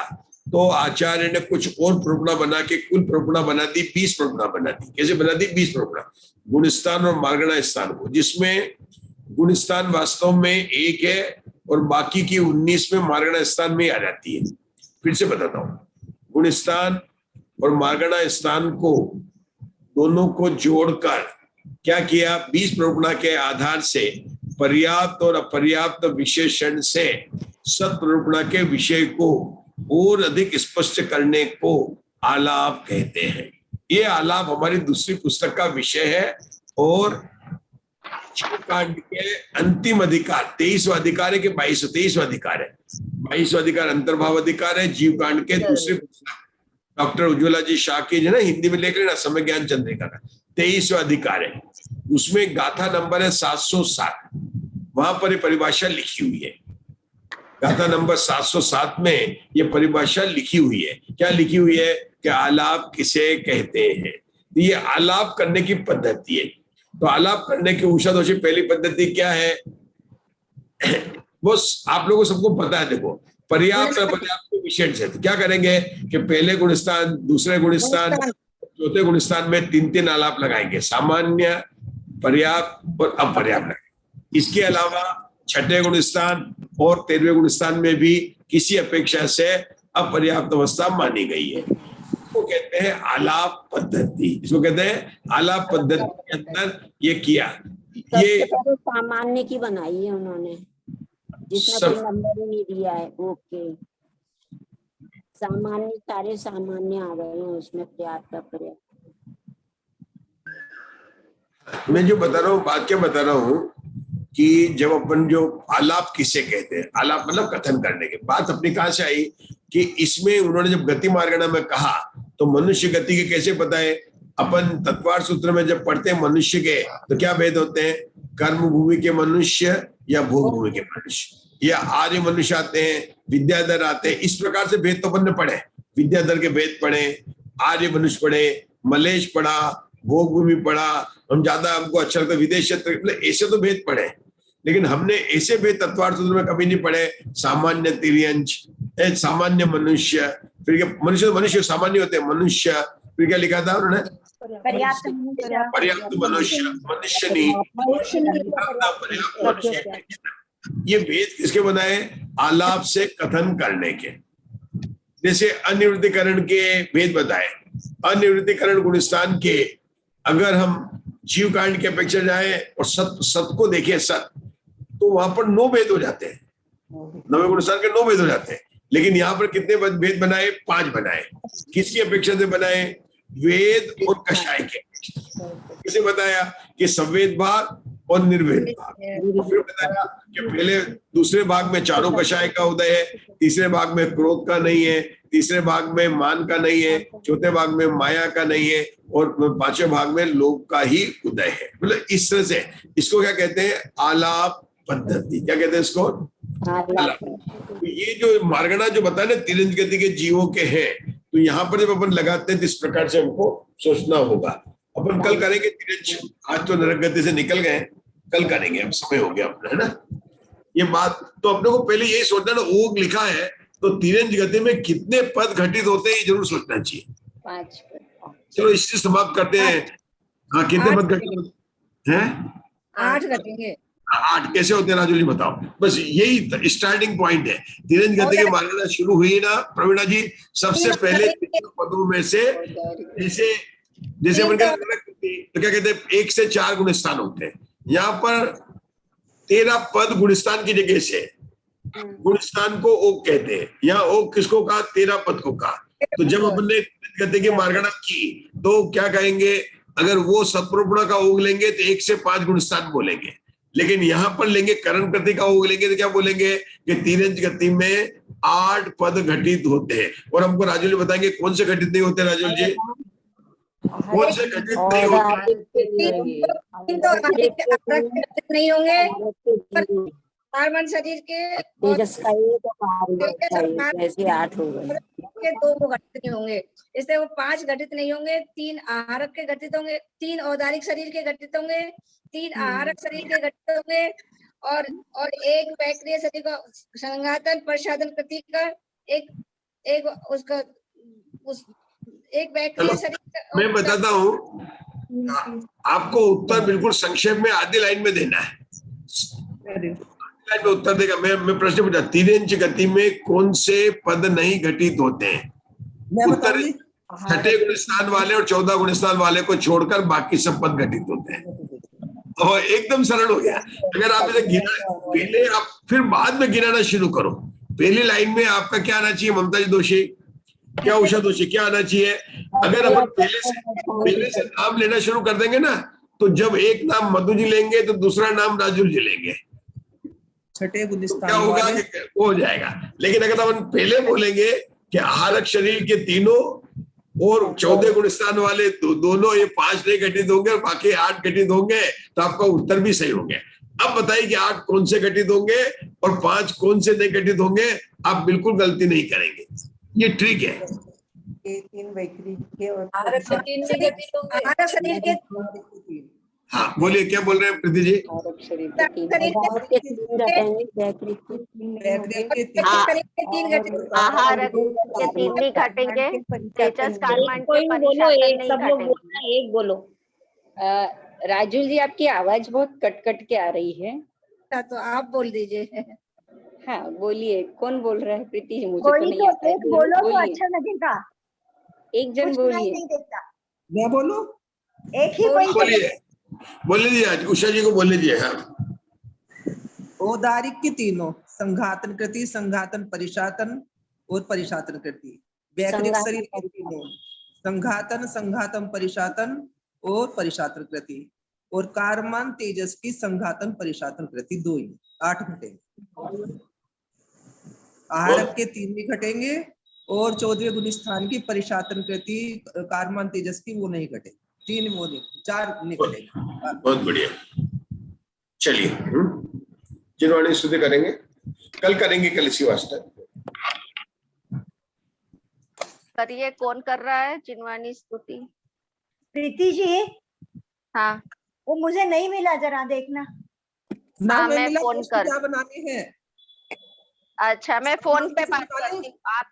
तो आचार्य ने कुछ और प्ररूपणा बना के कुल प्ररूपणा बना दी, 20 प्ररूपणा बना दी। कैसे बना दी? 20 प्ररूपणा गुणस्थान और मार्गणा स्थान को, जिसमें गुणस्थान वास्तव में 1 है और बाकी की 19 में मार्गणा स्थान में आ जाती है। फिर से बताता हूँ, गुणस्थान और मार्गणा स्थान को दोनों को जोड़कर क्या किया? 20 प्ररूपणा के आधार से पर्याप्त और अपर्याप्त विशेषण से सत प्ररूपणा के विषय को और अधिक स्पष्ट करने को आलाप कहते हैं। ये आलाप हमारी दूसरी पुस्तक का विषय है और कांड के अंतिम अधिकार 23वां अधिकार है कि 23वां अधिकार है? 22वां अधिकार अंतर्भाव अधिकार है। जीव कांड के दूसरे डॉक्टर उज्ज्वला जी शाह की जो ना हिंदी में लेकर ना समय ज्ञान चंद्रिका का 23वां अधिकार है, उसमें गाथा नंबर है 707। वहां पर ये परिभाषा लिखी हुई है। गाथा नंबर 707 में ये परिभाषा लिखी हुई है। क्या लिखी हुई है? कि आलाप किसे कहते हैं? ये आलाप करने की पद्धति है। तो आलाप करने की उषा दोषी पहली पद्धति क्या है? वो आप लोगों को सबको पता है। देखो, पर्याप्त और पर्याप्त विशेष है। तो क्या करेंगे कि पहले गुणस्थान, दूसरे गुणस्थान, चौथे गुणस्थान में 3-3 आलाप लगाएंगे, सामान्य, पर्याप्त और अपर्याप्त। इसके अलावा छठे गुण स्थान और 13वें गुण स्थान में भी किसी अपेक्षा से अपर्याप्त अवस्था मानी गई है। इसको कहते हैं आलाप पद्धति। इसको कहते हैं आलाप पद्धति के अंदर ये किया। ये सामान्य की बनाई है उन्होंने, जिसमें सब कोई नंबर ही नहीं दिया है। ओके, सामान्य सारे सामान्य आ गए हैं उसमें, पर्याप्त अपर्याप्त। मैं जो बता रहा हूँ, बात क्या बता रहा हूँ कि जब अपन जो आलाप किसे कहते हैं, आलाप मतलब कथन करने की बात अपनी कहां से आई कि इसमें उन्होंने जब गति मार्गणा में कहा तो मनुष्य गति के कैसे बताए। अपन तत्वार्थ सूत्र में जब पढ़ते हैं मनुष्य के तो क्या भेद होते हैं, कर्म भूमि के मनुष्य या भोग भूमि के मनुष्य, या आर्य मनुष्य आते हैं, विद्याधर आते हैं। इस प्रकार से भेद तो अपन ने पढ़े, विद्याधर के भेद पढ़े, आर्य मनुष्य पढ़े, मलेश पढ़ा, भोग भूमि पढ़ा। हम ज्यादा हमको अच्छा लगता है विदेश क्षेत्र, ऐसे तो भेद पढ़े, लेकिन हमने ऐसे भेद तत्वार्थ सूत्र में कभी नहीं पढ़े। सामान्य तिर्यंच, सामान्य मनुष्य, फिर मनुष्य मनुष्य सामान्य होते हैं, मनुष्य, फिर क्या लिखा था उन्होंने, पर्याप्त मनुष्य, पर्याप्त मनुष्य, मनुष्य नहीं, पर्याप्त मनुष्य। ये भेद किसके बनाए, आलाप से कथन करने के। जैसे अनिवृत्तिकरण के भेद बताए, अनिवृत्तिकरण गुणस्थान के अगर हम जीव कांड की अपेक्षा जाए और सत को देखें, सत, तो वहां पर 9 भेद हो जाते हैं, 9वें गुणस्थान के 9 भेद हो जाते हैं। लेकिन यहाँ पर कितने भेद बनाए, 5 बनाए। किसकी अपेक्षा से बनाए, वेद और कषाय के। किसे बताया कि संवेद भाग और निर्वेद भाग। और फिर बताया कि पहले दूसरे भाग में चारों कषाय का उदय है, तीसरे भाग में क्रोध का नहीं है, तीसरे भाग में मान का नहीं है, चौथे भाग में माया का नहीं है, और 5वें भाग में लोभ का ही उदय है। मतलब इस तरह से इसको क्या कहते हैं, आलाप पद्धति। क्या कहते हैं इसको, आलाप। तो ये जो मार्गणा जो बताया ना तिरंज गति के जीवों के हैं, तो यहाँ पर जब अपन लगाते हैं तो इस प्रकार से हमको सोचना होगा। अपन कल करेंगे तिरंज, आज तो नरक गति से निकल गए, कल करेंगे, अब समय हो गया अपना, है ना। ये बात तो अपने को पहले यही सोचना ना, ओग लिखा है तो तिरंज गति में कितने पद घटित होते हैं ये जरूर सोचना चाहिए। 5 चलो इससे समाप्त करते हैं। हाँ, कितने पद घटित होते हैं, 8 घटेंगे। 8 कैसे होते हैं राजू जी बताओ। बस यही स्टार्टिंग पॉइंट है। तिरंज गति की मार्गणा शुरू हुई ना प्रवीणा जी, सबसे पहले पदों में से जैसे अपन तो क्या कहते हैं 1 से 4 गुण स्थान होते हैं। यहाँ पर 13 पद गुणस्थान की जगह से गुणस्थान को ओक कहते हैं। यहाँ ओक किसको कहा, 13 पद को कहा। तो जब अपन ने गति की मार्गणा की तो क्या कहेंगे, अगर वो सत्प्रपुणा का ओग लेंगे तो 1 से 5 गुणस्थान बोलेंगे, लेकिन यहाँ पर लेंगे करण कृति का ओग लेंगे तो क्या बोलेंगे कि तिरंज गति में 8 पद घटित होते हैं। और हमको राजुल जी बताएंगे कौन से घटित नहीं होते, राजुल जी कौन से घटित नहीं होते। 3 तो घटित नहीं होंगे, कार्बन शरीर के तेजस का एक और ऐसे 8 हो गए, 2 वो घटित नहीं होंगे, इसलिए वो 5 घटित नहीं होंगे। 3 आहारक के घटित होंगे, 3 औदारिक शरीर के घटित होंगे, 3 आहारक शरीर के घटित होंगे, और 1 पैक्रिय शरीर का संघातन प्रसादन कृति का एक उसका एक पैक्रिय शरीर। मैं बताता हूँ आपको, उत्तर बिल्कुल संक्षेप में आधी लाइन में देना है, लाइन में उत्तर देगा। मैं प्रश्न पूछा, तिरंज गति में कौन से पद नहीं घटित होते हैं? उत्तर 6ठे गुण स्थान वाले और 14 गुण स्थान वाले को छोड़कर बाकी सब पद घटित होते हैं। और एकदम सरल हो गया। अगर आप इसे गिना, पहले आप फिर बाद में गिनाना शुरू करो। पहली लाइन में आपका क्या आना चाहिए ममता जी दोषी, क्या उषा दोषी, क्या आना चाहिए? अगर अपन पहले से नाम लेना शुरू कर देंगे ना, तो जब एक नाम मधु जी लेंगे तो दूसरा नाम राजुल जी लेंगे, छठे गुण तो क्या होगा कि वो हो जाएगा। लेकिन अगर अपन पहले बोलेंगे कि आहारक शरीर के तीनों और 14 गुण स्थान वाले दोनों, ये 5 नहीं घटित होंगे और बाकी 8 घटित होंगे, तो आपका उत्तर भी सही हो गया। अब बताइए कि 8 कौन से घटित होंगे और 5 कौन से नहीं घटित होंगे। आप बिल्कुल गलती नहीं करेंगे, ये ट्रिक है। 3 वैक्रिक के और आहारक शरीर के, हाँ बोलिए, क्या बोल रहे हैं प्रीति जी? आहार के 3 नहीं घटेंगे, तेजस कार्बन के एक बोलो। राजू जी आपकी आवाज बहुत कट कट के आ रही है। लगता, तो आप बोल दीजिए। हाँ बोलिए, कौन बोल रहा है? प्रीति जी, मुझे तो कोई नहीं तो आता है। एक बोलो तो बोलिए, अच्छा लगेगा, एक जन कुछ सुनाई बोलिए। नहीं देता। मैं बोलूं? एक ही कोई बोलिए, बोल लीजिए, आज उषा जी को बोल लीजिए। हाँ, औदारिक की तीनों संघातन कृति, संघातन परिशातन और परिशातन कृति। वैकृत संघातन, शरीर के तीनों संघातन, संघातन परिशातन और परिशातन कृति। और कारमान तेजस की संघातन परिशातन कृति 2 ही 8 घटेंगे। आहारक के 3 भी घटेंगे और 14वें गुण स्थान की परिशातन कृति कारमान तेजस की वो नहीं घटे। 3 वो नहीं, 4 नहीं घटेंगे। बहुत बढ़िया। चलिए, जिनवाणी स्तुति करेंगे, कल करेंगे, कल इसी वास्ते। करिए, कौन कर रहा है जिनवानी स्तुति? प्रीति जी, हाँ वो मुझे नहीं मिला, जरा देखना। ना हाँ, मैं मैं मिला फोन उसको कर, क्या बनाने हैं। अच्छा मैं फोन पे बात करती हूँ, हाँ,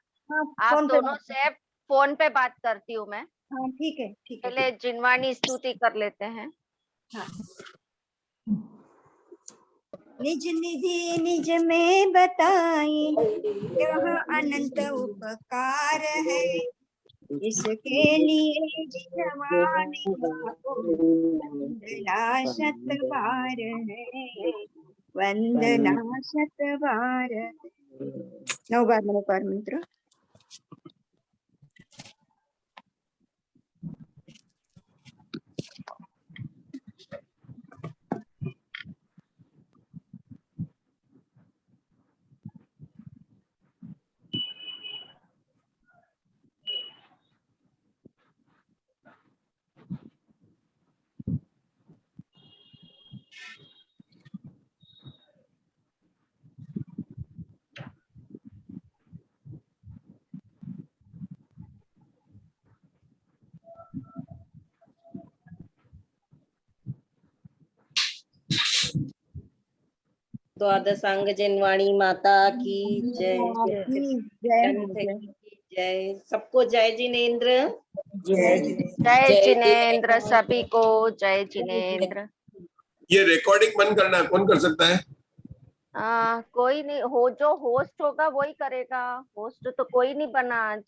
आप फोन पे दोनों बात से फोन पे बात करती हूँ मैं। हाँ ठीक है, ठीक है। पहले जिनवानी स्तुति कर लेते हैं। हाँ। निज निधि निज में बताई, यह अनंत उपकार है, इसके लिए जिनवानी गाओ, वंदना शत बार है, वंदना शत बार है। 9 बार नमोकार मंत्र। द्वादशांग जिनवाणी माता की जय। जय जय, सबको जय जिनेन्द्र। जय जिनेन्द्र सभी को, जय जिनेन्द्र। ये रिकॉर्डिंग बंद करना है, कौन कर सकता है? कोई नहीं हो, जो होस्ट होगा वही करेगा। होस्ट तो कोई नहीं बना आज,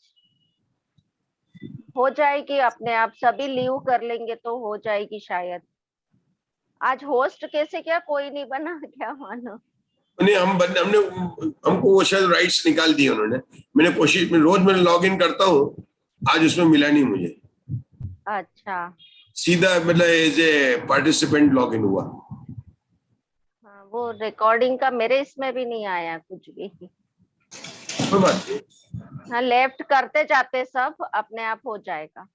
हो जाएगी अपने आप, सभी लीव कर लेंगे तो हो जाएगी शायद। आज होस्ट कैसे, क्या कोई नहीं बना क्या मानो? नहीं, हमने हमको वो शायद राइट्स निकाल दिए उन्होंने। मैंने कोशिश में रोज मैं लॉग इन करता हूँ, आज उसमें मिला नहीं मुझे। अच्छा, सीधा मतलब as a participant log in हुआ। हाँ, वो रिकॉर्डिंग का मेरे इसमें भी नहीं आया कुछ भी। कोई बात नहीं, हाँ, लेफ्ट करते जाते सब अपने आप हो जाएगा।